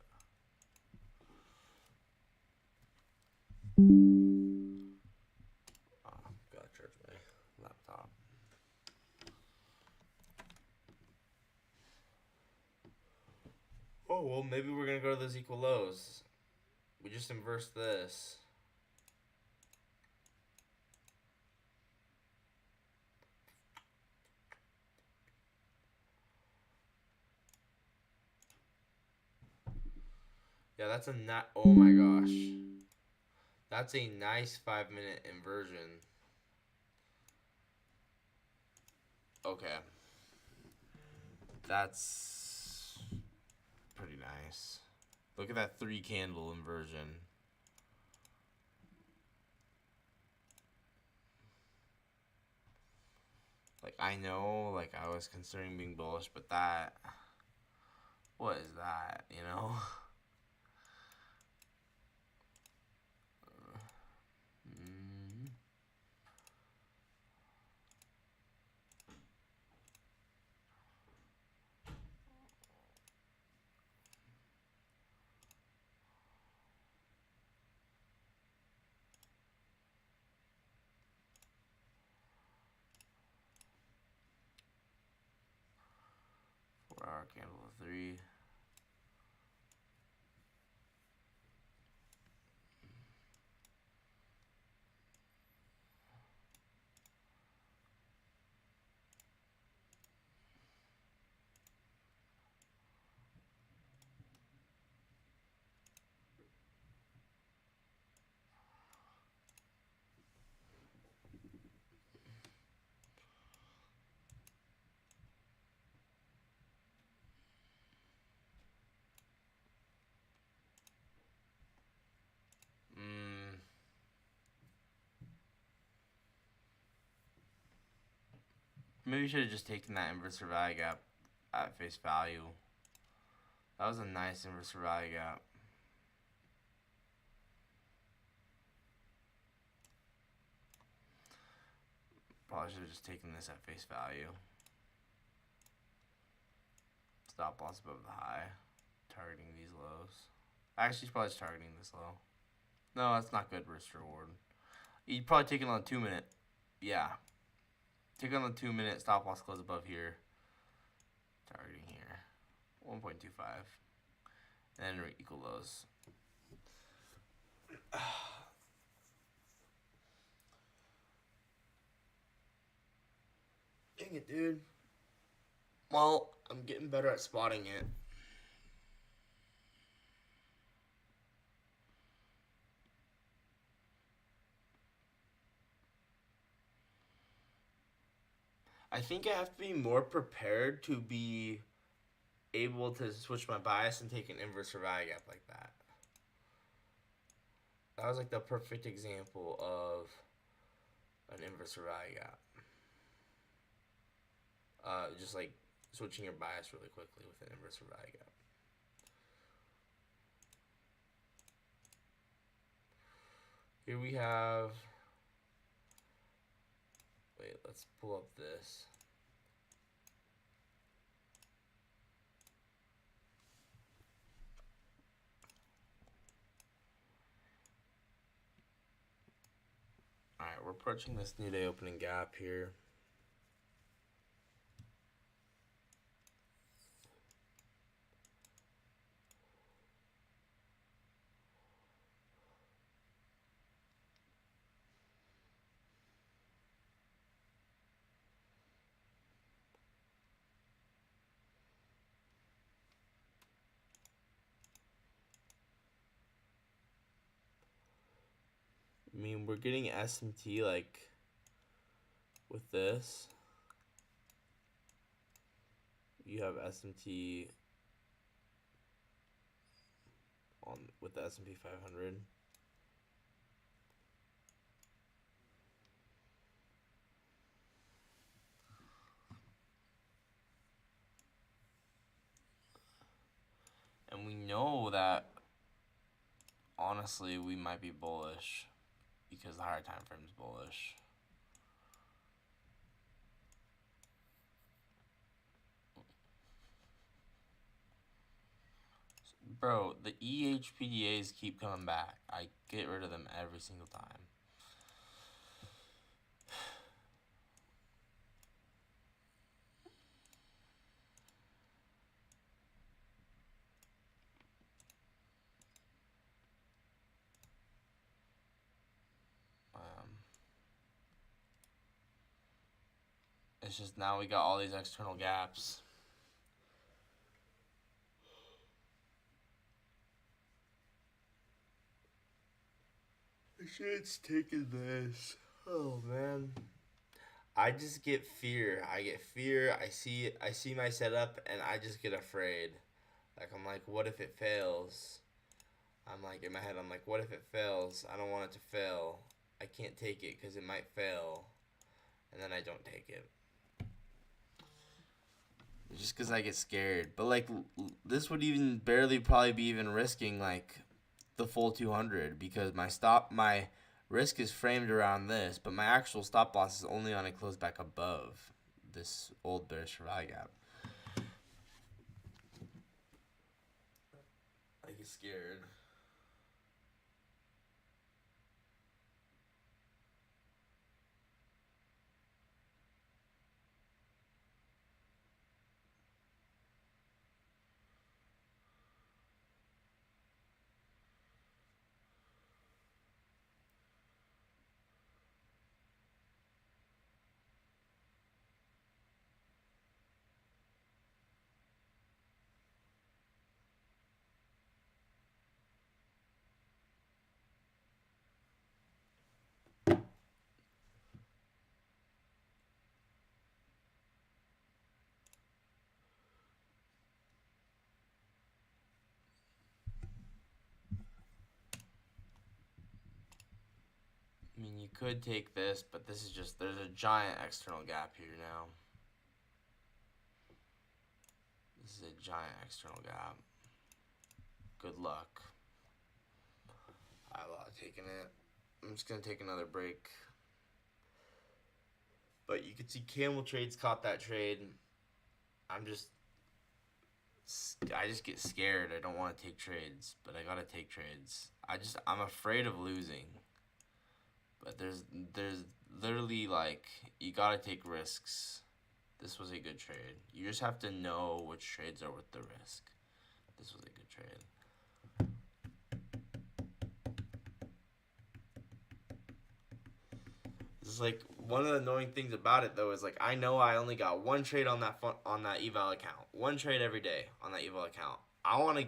Oh, gotta charge my laptop. Oh, well, maybe we're gonna go to those equal lows. We just inverse this. Yeah, that's a not. Oh my gosh. That's a nice 5-minute inversion. Okay. That's pretty nice. Look at that 3-candle inversion. Like, I know, like, I was considering being bullish, but that. What is that, you know? Four-hour candle of 3. Maybe we should have just taken that inverse value gap at face value. That was a nice inverse value gap. Probably should have just taken this at face value. Stop loss above the high. Targeting these lows. Actually, he's probably just targeting this low. No, that's not good risk reward. You'd probably take it on a 2-minute. Yeah. Take it on the 2-minute. Stop loss close above here. Targeting here. 1.25. And then equal lows. Dang it, dude. Well, I'm getting better at spotting it. I think I have to be more prepared to be able to switch my bias and take an inverse value gap like that. That was like the perfect example of an inverse value gap. Just like switching your bias really quickly with an inverse value gap. Here we have. Wait, let's pull up this. approaching this new day opening gap here. I mean, we're getting SMT like with this. You have SMT on with the S&P 500. And we know that honestly we might be bullish because the higher time frame is bullish. Bro, the EHPDAs keep coming back. I get rid of them every single time. It's just now we got all these external gaps. Shit's taking this. Oh man. I just get fear. I get fear. I see my setup and I just get afraid. Like I'm like, what if it fails? I'm like in my head, I'm like, what if it fails? I don't want it to fail. I can't take it because it might fail. And then I don't take it. Just because I get scared. But like this would even barely probably be even risking like the full 200 because my risk is framed around this, but my actual stop loss is only on a close back above this old bearish value gap. I get scared. I mean, you could take this, but this is just, there's a giant external gap here now. This is a giant external gap. Good luck. I love taking it. I'm just going to take another break. But you can see Camel Trades caught that trade. I just get scared. I don't want to take trades, but I got to take trades. I'm afraid of losing. But there's literally like you gotta take risks. This was a good trade. You just have to know which trades are worth the risk. This was a good trade. This is like one of the annoying things about it though is like I know I only got one trade on that eval account. One trade every day on that eval account. I want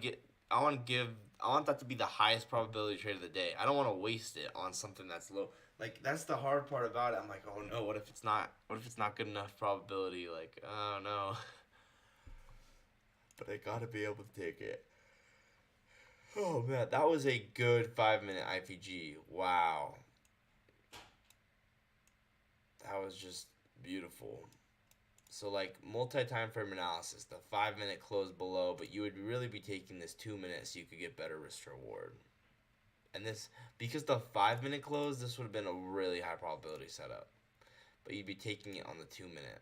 that to be the highest probability trade of the day. I don't want to waste it on something that's low. Like that's the hard part about it. I'm like, oh no, what if it's not good enough probability? Like, oh no. But I gotta be able to take it. Oh man, that was a good 5-minute IPG. Wow. That was just beautiful. So like multi-time frame analysis, the 5-minute close below, but you would really be taking this 2 minutes so you could get better risk to reward. And this, because the 5-minute close, this would have been a really high probability setup. But you'd be taking it on the 2-minute.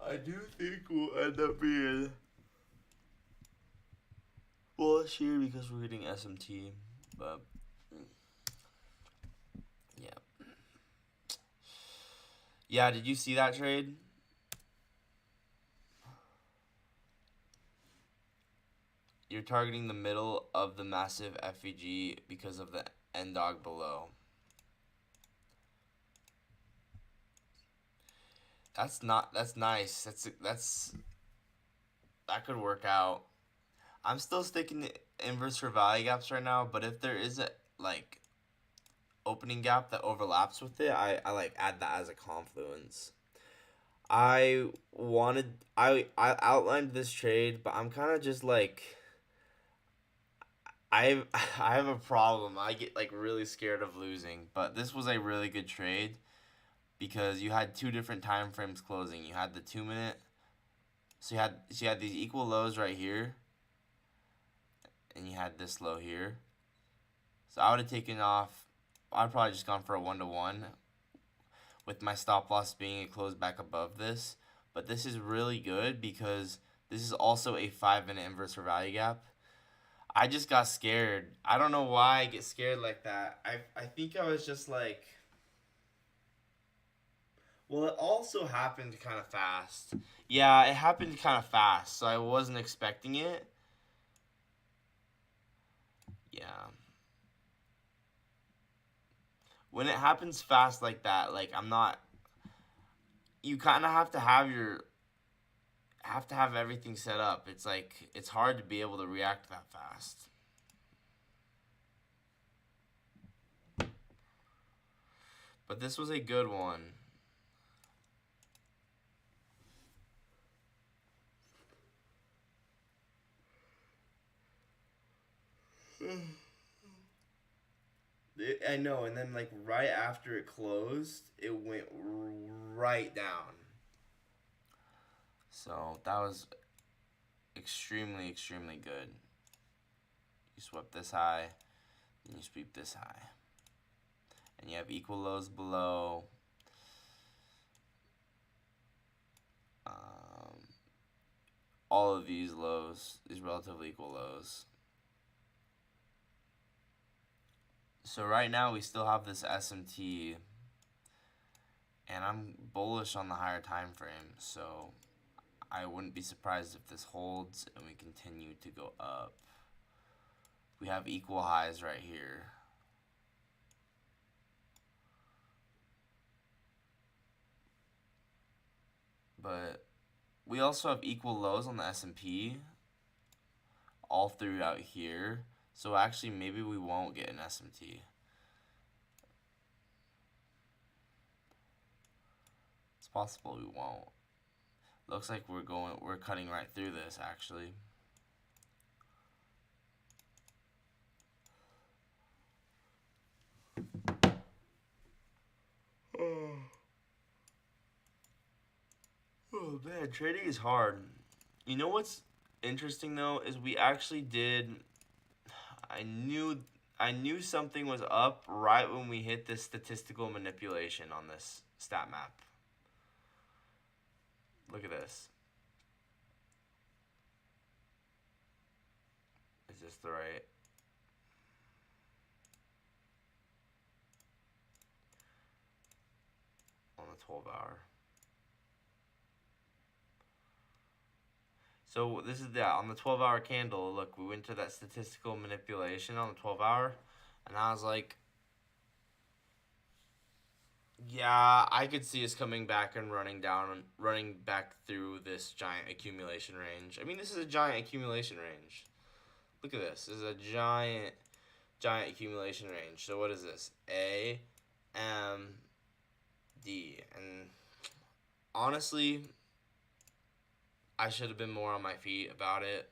I do think we'll end up being, well, bullish here because we're getting SMT, but yeah. Yeah, did you see that trade? You're targeting the middle of the massive FVG because of the end dog below. That's nice. That could work out. I'm still sticking to inverse for value gaps right now, but if there is a like opening gap that overlaps with it, I like add that as a confluence. I outlined this trade, but I'm kind of just like I I have a problem. I get like really scared of losing, but this was a really good trade because you had two different time frames closing. You had the 2 minute, so you had these equal lows right here, and you had this low here. So I would have taken off. I'd probably just gone for a 1-to-1 with my stop loss being a close back above this. But this is really good because this is also a 5-minute inverse for value gap. I just got scared. I don't know why I get scared like that. I think I was just like, well, it also happened kind of fast. Yeah, it happened kind of fast, so I wasn't expecting it. Yeah. When it happens fast like that, like I'm not, you kind of have to have everything set up. It's like it's hard to be able to react that fast. But this was a good one. I know, and then like right after it closed, it went right down. So that was extremely, extremely good. You swept this high, and you sweep this high. And you have equal lows below. All of these lows, these relatively equal lows. So right now we still have this SMT, and I'm bullish on the higher time frame, so I wouldn't be surprised if this holds and we continue to go up. We have equal highs right here. But we also have equal lows on the S&P all throughout here. So actually maybe we won't get an SMT. It's possible we won't. Looks like we're cutting right through this actually. Oh man, trading is hard. You know what's interesting though is we actually did. I knew something was up right when we hit this statistical manipulation on this stat map. Look at this. Is this the right? On the 12 hour. So this is on the 12-hour candle. Look, we went to that statistical manipulation on the 12-hour, and I was like, yeah, I could see us coming back and running back through this giant accumulation range. I mean, this is a giant accumulation range. Look at this. This is a giant accumulation range. So what is this? A, M, D. And honestly, I should have been more on my feet about it,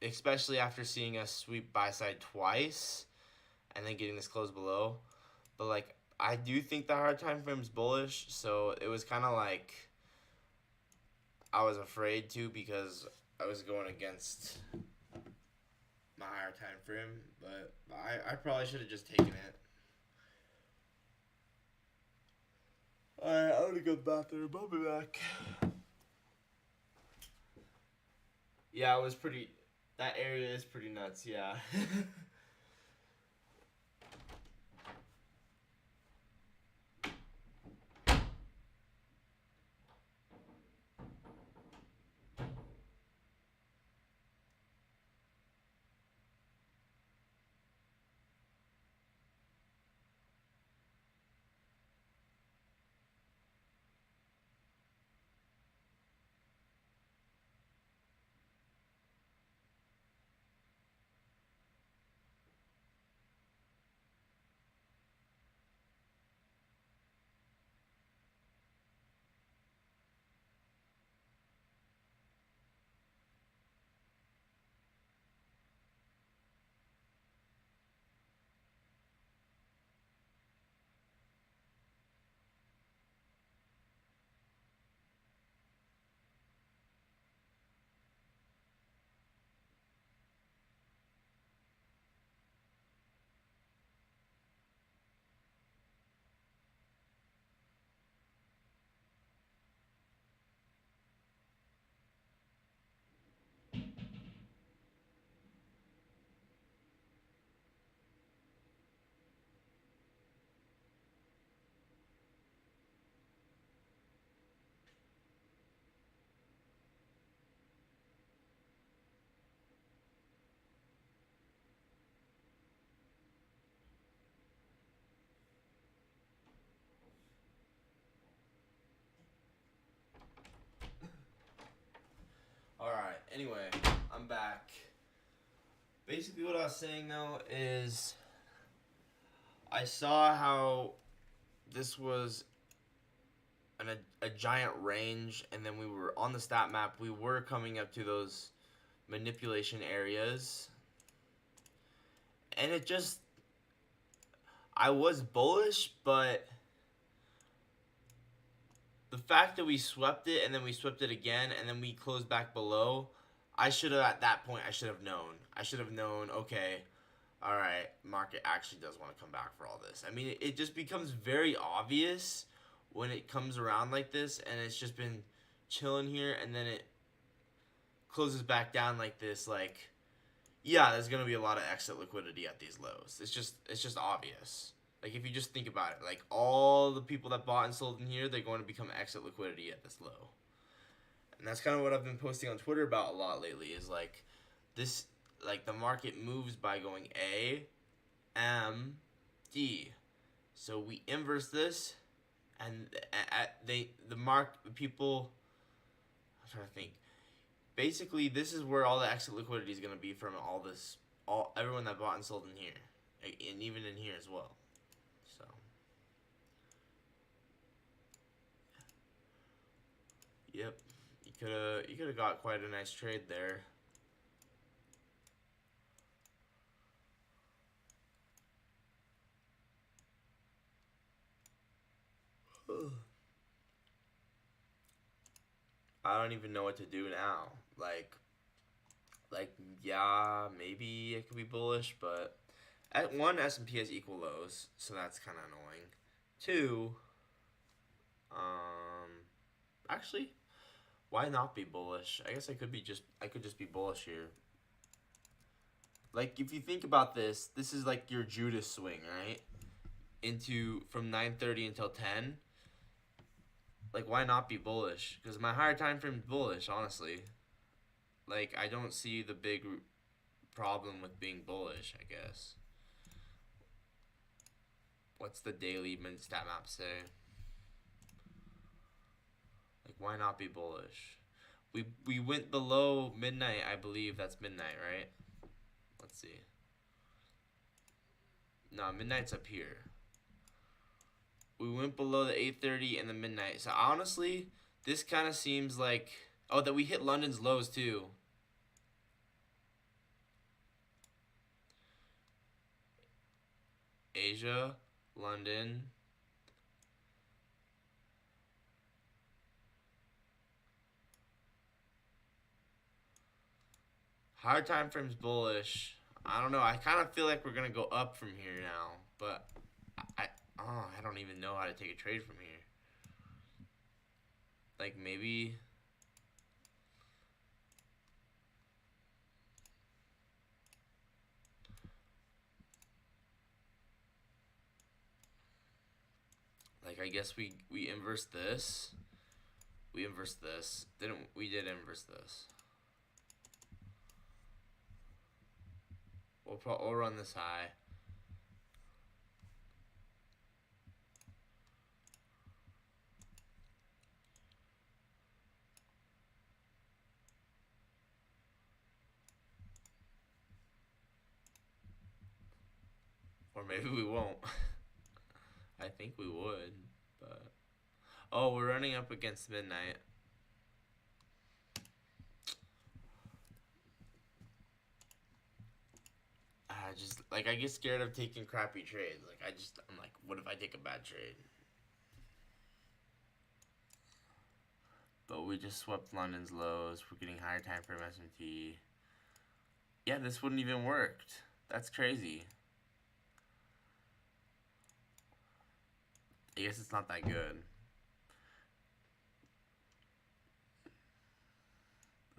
especially after seeing us sweep buy side twice and then getting this close below. But like, I do think the higher time frame is bullish, so it was kind of like I was afraid to because I was going against my higher time frame. But I probably should have just taken it. Alright, I'm gonna go to the bathroom. I'll be back. Yeah, it was pretty. That area is pretty nuts, yeah. Alright, anyway, I'm back. Basically what I was saying though is I saw how this was a giant range, and then we were on the stat map, we were coming up to those manipulation areas, and it just, I was bullish, but the fact that we swept it and then we swept it again and then we closed back below, I should have, at that point, I should have known, okay, all right, market actually does want to come back for all this. I mean, it just becomes very obvious when it comes around like this, and it's just been chilling here, and then it closes back down like this. Like, yeah, there's gonna be a lot of exit liquidity at these lows. It's just obvious. Like, if you just think about it, like, all the people that bought and sold in here, they're going to become exit liquidity at this low. And that's kind of what I've been posting on Twitter about a lot lately, is like this, like, the market moves by going A, M, D. So we inverse this, and the people, I'm trying to think. Basically, this is where all the exit liquidity is going to be from everyone that bought and sold in here, and even in here as well. So, yep, you could have got quite a nice trade there. I don't even know what to do now. Like, yeah, maybe it could be bullish, but at one, S&P has equal lows, so that's kind of annoying. Two, actually, why not be bullish? I guess I could just be bullish here. Like, if you think about this, this is like your Judas swing, right? From 9:30 until 10. Like, why not be bullish? Because my higher time frame is bullish, honestly. Like, I don't see the big problem with being bullish, I guess. What's the daily min stat map say? Like, why not be bullish? We went below midnight, I believe. That's midnight, right? Let's see. No, midnight's up here. We went below the 8:30 and the midnight. So honestly, this kind of seems like, oh, that we hit London's lows too. Asia, London. Higher time frame's bullish. I don't know. I kind of feel like we're gonna go up from here now, but I don't even know how to take a trade from here. Like, maybe Like, I guess we inverse this. We inverse this. We did inverse this. We'll run this high. Or maybe we won't. I think we would, but... Oh, we're running up against midnight. I get scared of taking crappy trades. I'm like, what if I take a bad trade? But we just swept London's lows. We're getting higher time frame S&P. Yeah, this wouldn't even worked. That's crazy. I guess it's not that good.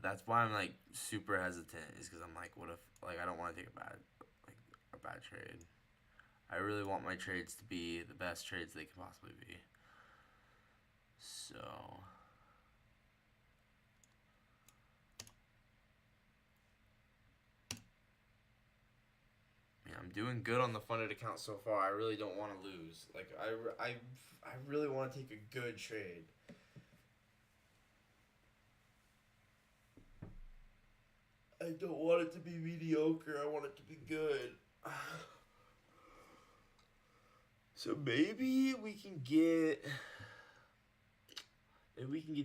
That's why I'm like super hesitant, is because I'm like, what if, like, I don't want to take a bad trade. I really want my trades to be the best trades they can possibly be. So yeah, I'm doing good on the funded account so far. I really don't want to lose. Like, I really want to take a good trade. I don't want it to be mediocre. I want it to be good. So maybe we can get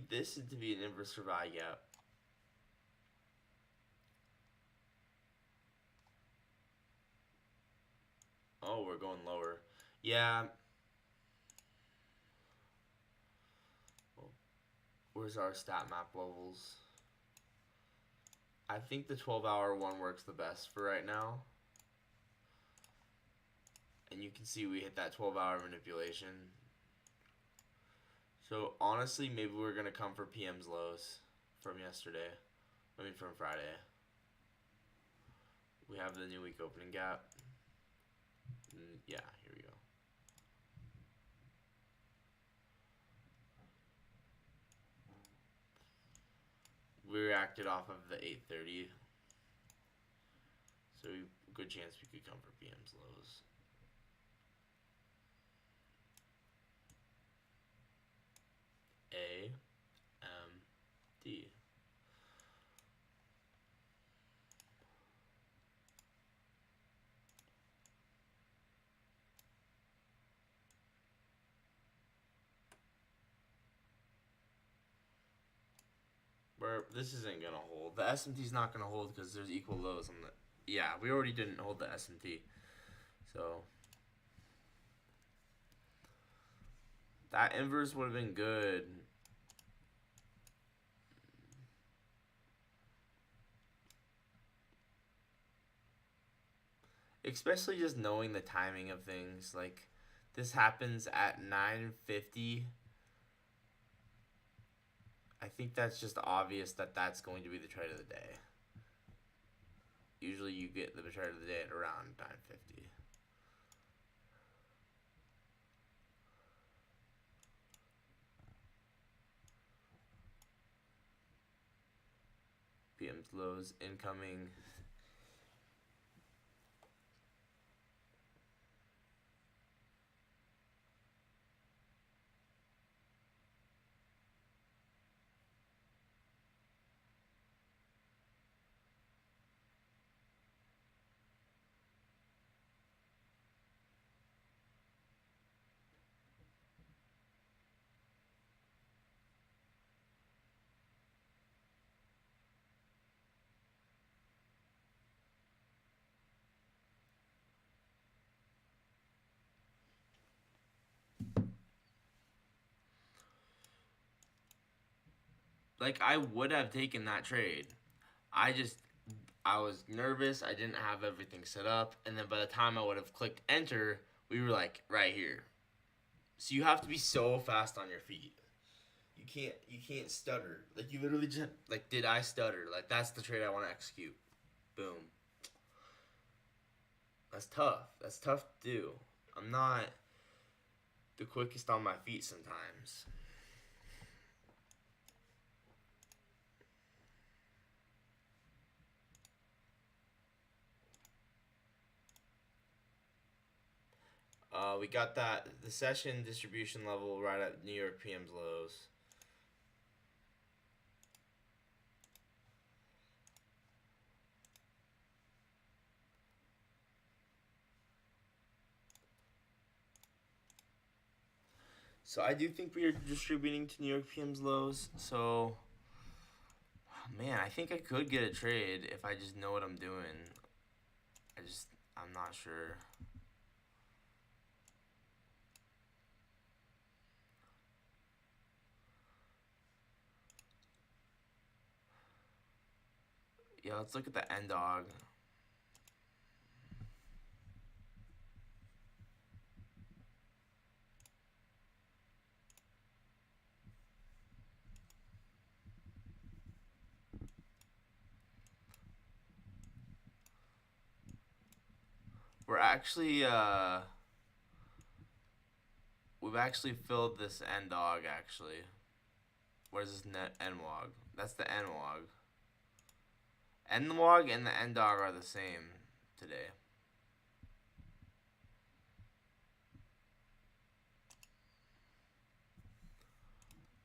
this to be an inverse for buy gap. Oh, we're going lower. Yeah. Where's our stat map levels? I think the 12-hour one works the best for right now. And you can see we hit that 12-hour manipulation. So honestly, maybe we're going to come for PM's lows from yesterday. I mean, from Friday. We have the new week opening gap. Yeah, here we go. We reacted off of the 8:30. So good chance we could come for PM's lows. A, M, D. This isn't gonna hold. The SMT's not gonna hold because there's equal lows on the. Yeah, we already didn't hold the SMT, so that inverse would have been good. Especially just knowing the timing of things. Like, this happens at 9:50. I think that's just obvious that that's going to be the trade of the day. Usually you get the trade of the day at around 9:50. PM's lows incoming. Like, I would have taken that trade. I was nervous. I didn't have everything set up. And then by the time I would have clicked enter, we were like right here. So you have to be so fast on your feet. You can't stutter. Like, you literally just, like, did I stutter? Like, that's the trade I want to execute. Boom. That's tough. That's tough to do. I'm not the quickest on my feet sometimes. We got the session distribution level right at New York PM's lows. So I do think we are distributing to New York PM's lows. So, man, I think I could get a trade if I just know what I'm doing. I'm not sure. Yeah, let's look at the end dog. We're actually we've actually filled this end dog actually. Where's this net NWOG? That's the NWOG. NWOG and the end dog are the same today.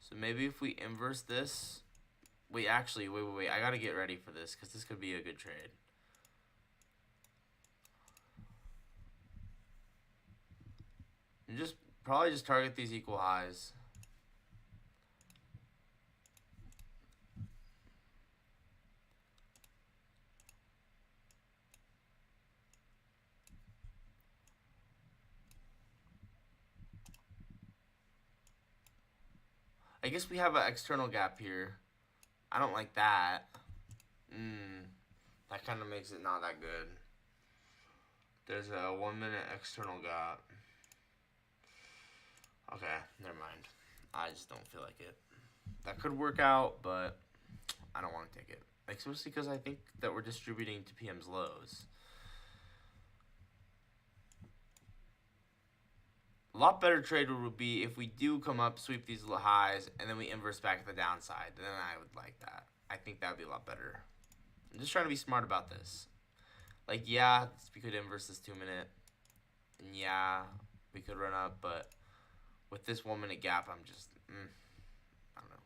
So maybe if we inverse this, wait, I gotta get ready for this because this could be a good trade. And probably just target these equal highs. I guess we have an external gap here. I don't like that. That kind of makes it not that good. There's a 1 minute external gap. Okay, never mind. I just don't feel like it. That could work out, but I don't want to take it. Especially because I think that we're distributing to PM's lows. A lot better trade would be if we do come up, sweep these little highs, and then we inverse back to the downside. Then I would like that. I think that would be a lot better. I'm just trying to be smart about this. Like, yeah, we could inverse this 2 minute. And yeah, we could run up, but with this 1 minute gap, I'm just, I don't know.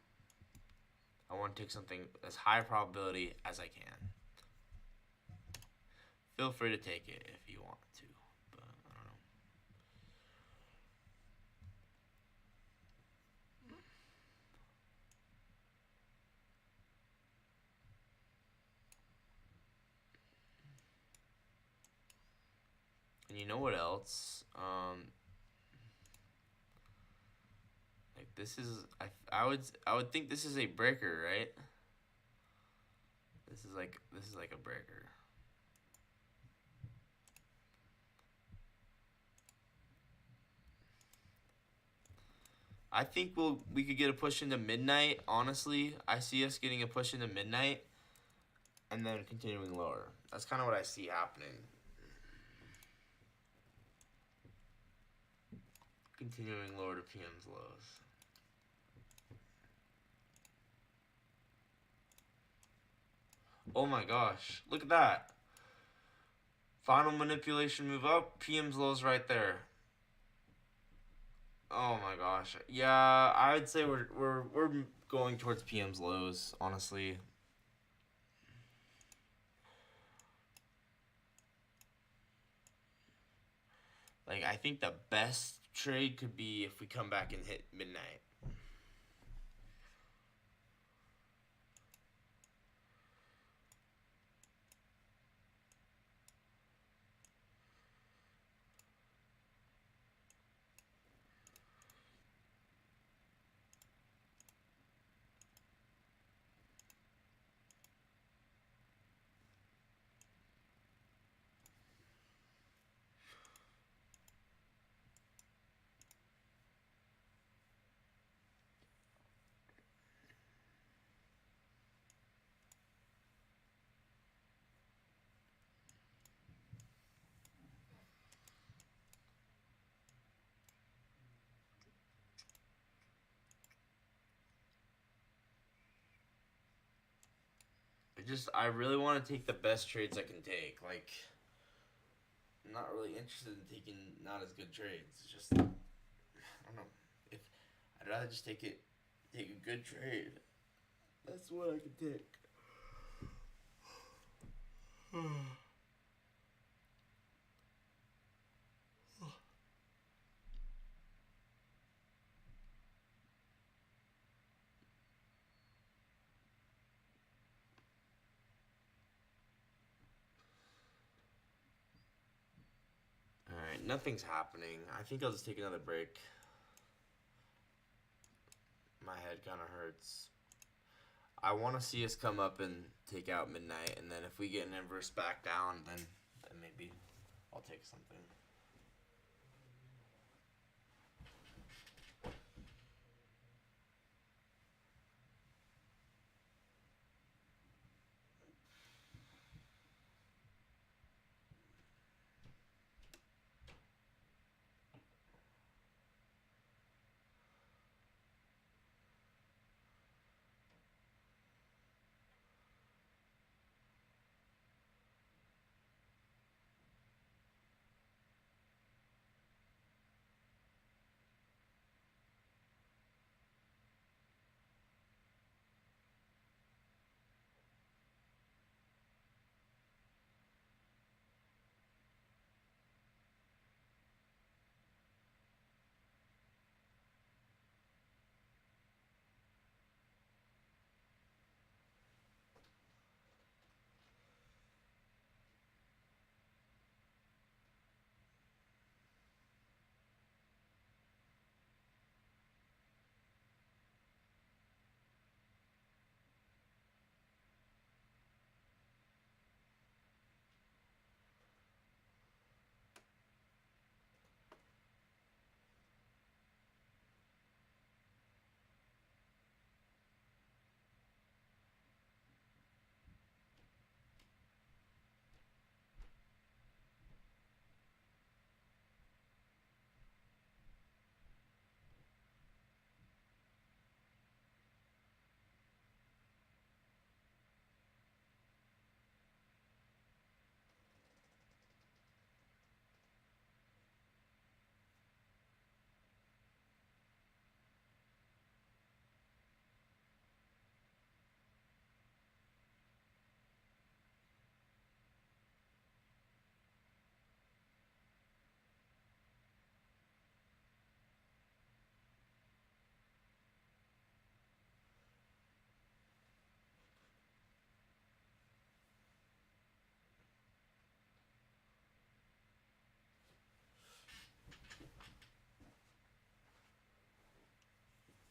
I want to take something as high probability as I can. Feel free to take it if you want to, but I don't know. And you know what else? Like this is, I would think this is a breaker, right? This is like a breaker. I think we could get a push into midnight. Honestly, I see us getting a push into midnight, and then continuing lower. That's kind of what I see happening. Continuing lower to PM's lows. Oh my gosh, look at that. Final manipulation move up, PM's lows right there. Oh my gosh. Yeah, I would say we're going towards PM's lows, honestly. Like I think the best trade could be if we come back and hit midnight. I really want to take the best trades I can take. Like, I'm not really interested in taking not as good trades. It's just, I don't know. If I'd rather just take a good trade. That's what I can take. Alright, nothing's happening. I think I'll just take another break. My head kind of hurts. I want to see us come up and take out midnight, and then if we get an inverse back down, then maybe I'll take something.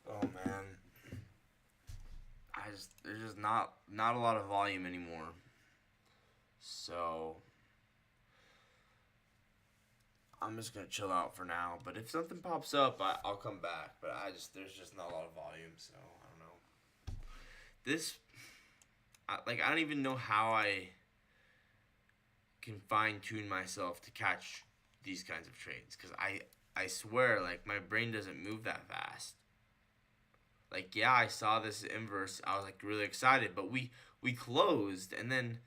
Oh man, there's just not a lot of volume anymore. So I'm just gonna chill out for now. But if something pops up, I'll come back. But there's just not a lot of volume, so I don't know. I don't even know how I can fine tune myself to catch these kinds of trades, because I swear, like, my brain doesn't move that fast. Like, yeah, I saw this inverse. I was like really excited, but we closed, and then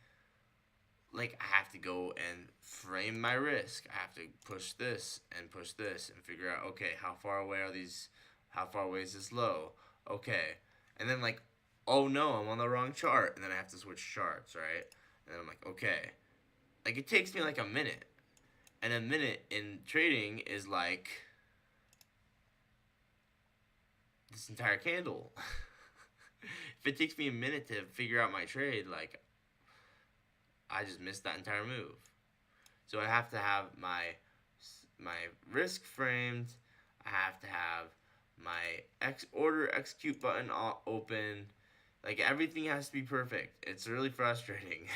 like I have to go and frame my risk. I have to push this and figure out, okay, how far away are these? How far away is this low? Okay, and then like, oh no, I'm on the wrong chart, and then I have to switch charts, right? And then I'm like, okay, like it takes me like a minute, and a minute in trading is like this entire candle. If it takes me a minute to figure out my trade, like I just missed that entire move. So I have to have my risk framed. I have to have my order execute button open. Like everything has to be perfect. It's really frustrating.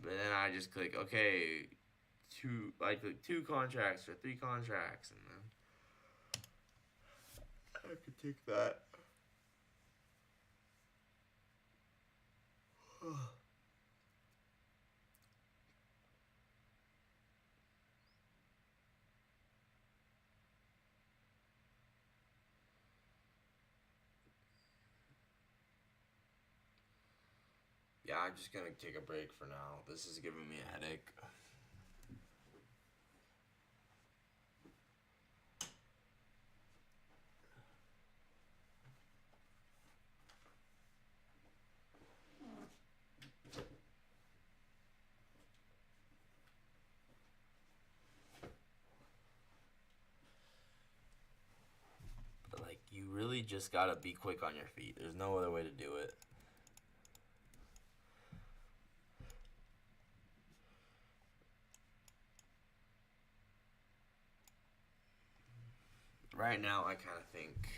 But then I just click okay, I click 2 contracts or 3 contracts, and then I could take that. Yeah, I'm just gonna take a break for now. This is giving me a headache. But like, you really just gotta be quick on your feet. There's no other way to do it. Right now, I kind of think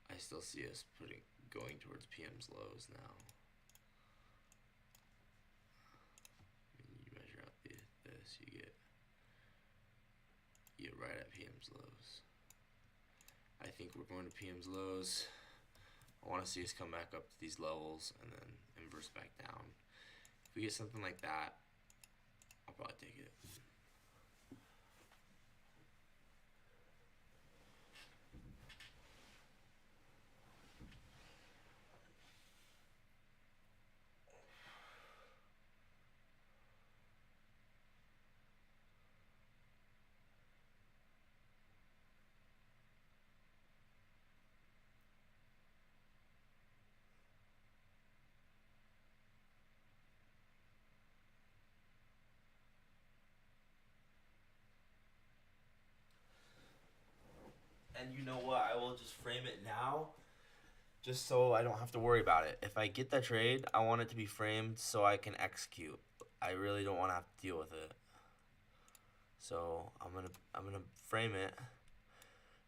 I still see us going towards PM's lows now. You measure out this, you get right at PM's lows. I think we're going to PM's lows. I want to see us come back up to these levels and then inverse back down. If we get something like that, I'll probably take it. And you know what? I will just frame it now just so I don't have to worry about it. If I get the trade, I want it to be framed so I can execute. I really don't want to have to deal with it. So I'm gonna frame it.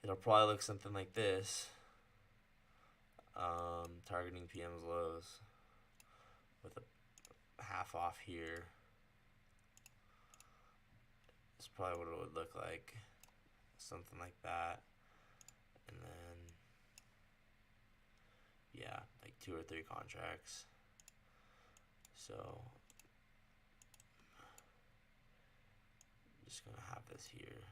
It'll probably look something like this. Targeting PM's lows with a half off here. That's probably what it would look like. Something like that. And then, yeah, like 2 or 3 contracts. So, I'm just going to have this here.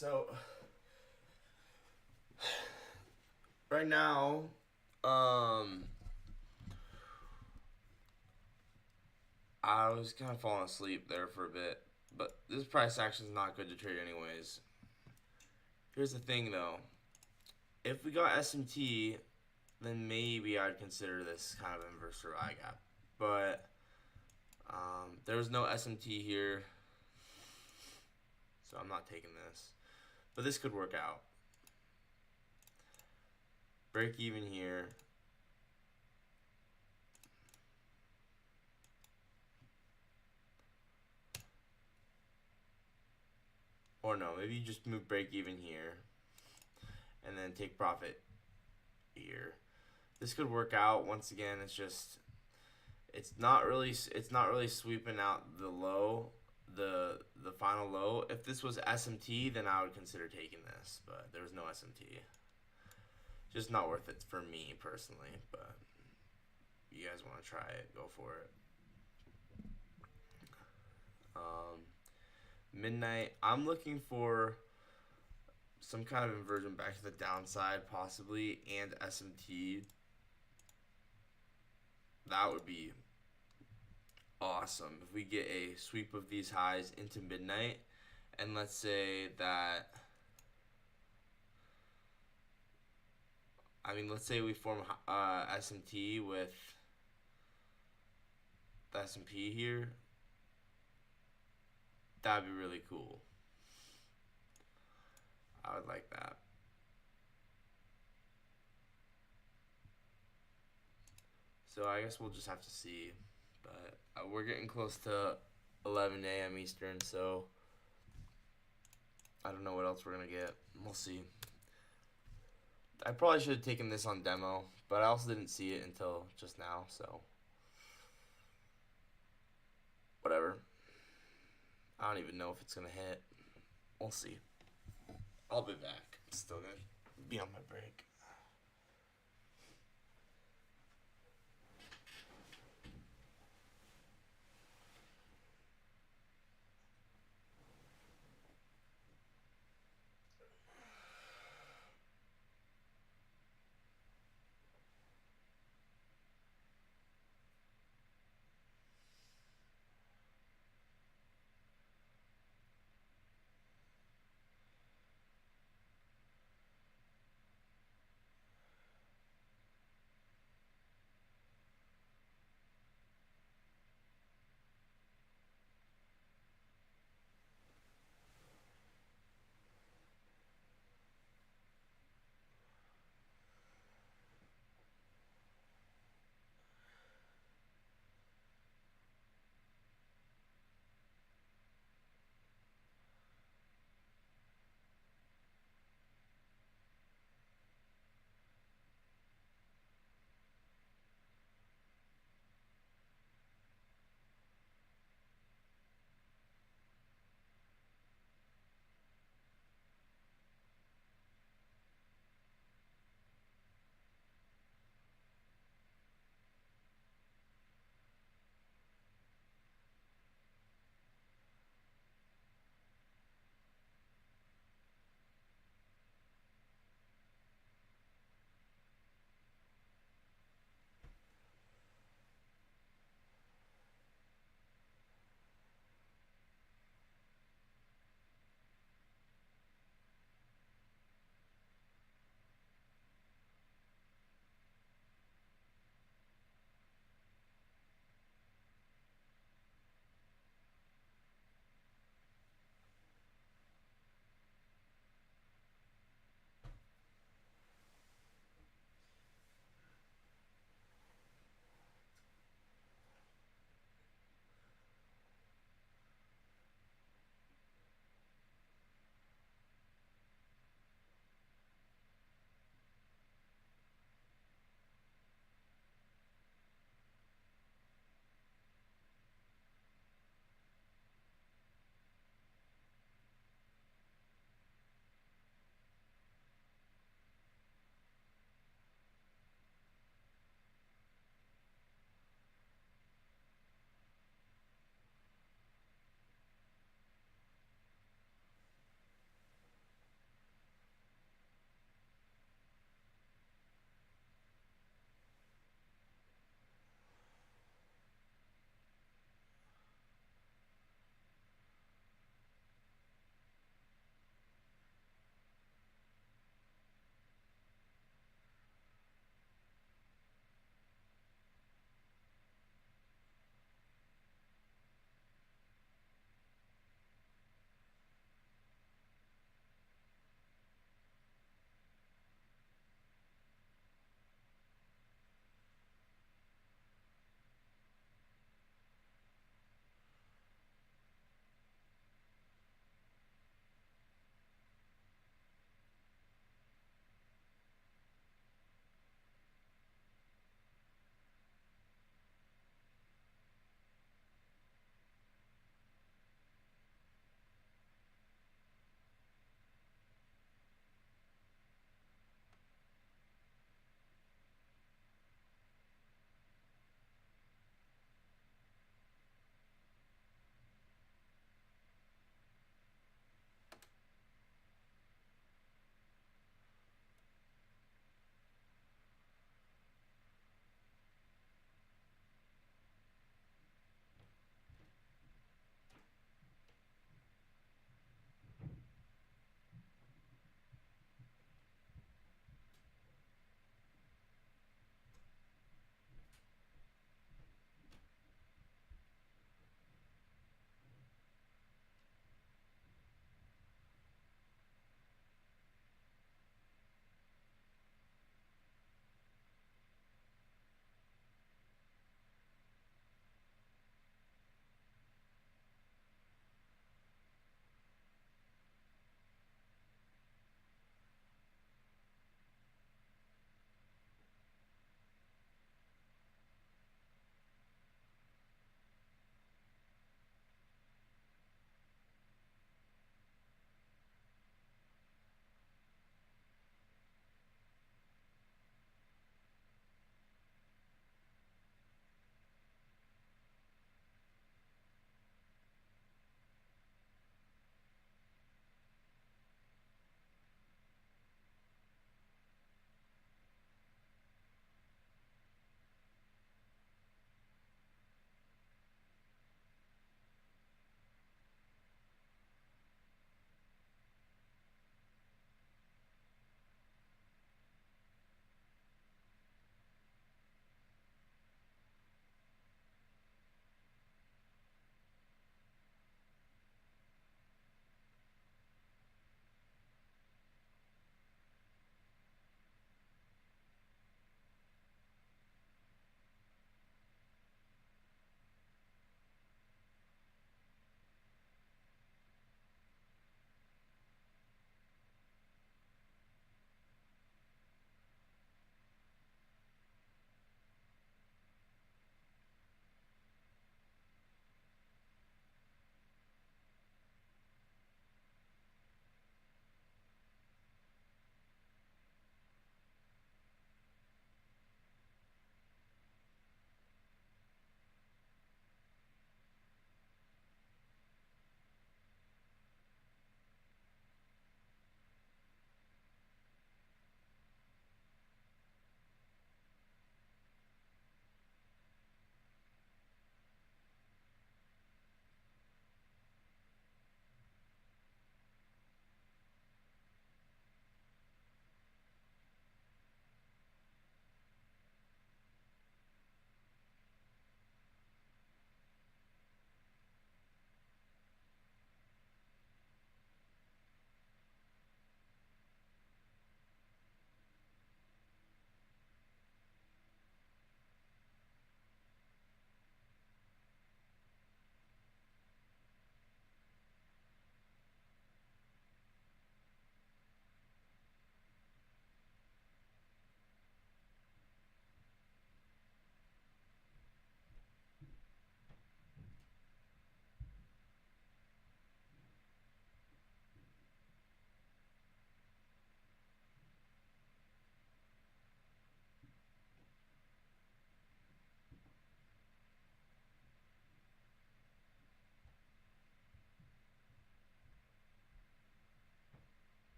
So right now, um, I was kind of falling asleep there for a bit, but this price action is not good to trade anyways. Here's the thing though, if we got SMT, then maybe I'd consider this kind of inverse I gap, but there was no SMT here, so I'm not taking this. But this could work out. Break even here. Or no, maybe you just move break even here and then take profit here. This could work out. Once again, it's not really sweeping out the low, the final low. If this was SMT, then I would consider taking this, but there was no SMT. Just not worth it for me personally, but you guys want to try it, go for it. Midnight, I'm looking for some kind of inversion back to the downside possibly, and SMT. That would be awesome if we get a sweep of these highs into midnight, and let's say that, let's say we form SMT with the S&P here. That'd be really cool. I would like that. So I guess we'll just have to see. But we're getting close to 11 a.m. Eastern, so I don't know what else we're going to get. We'll see. I probably should have taken this on demo, but I also didn't see it until just now, so whatever. I don't even know if it's going to hit. We'll see. I'll be back. I'm still going to be on my break.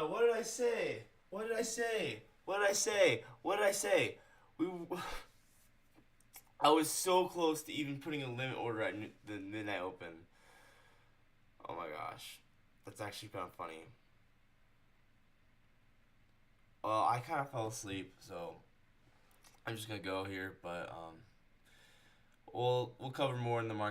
What did I say? What did I say? What did I say? What did I say? We. I was so close to even putting a limit order at the midnight open. Oh my gosh, that's actually kind of funny. Well, I kind of fell asleep, so I'm just gonna go here. But we'll cover more in the market.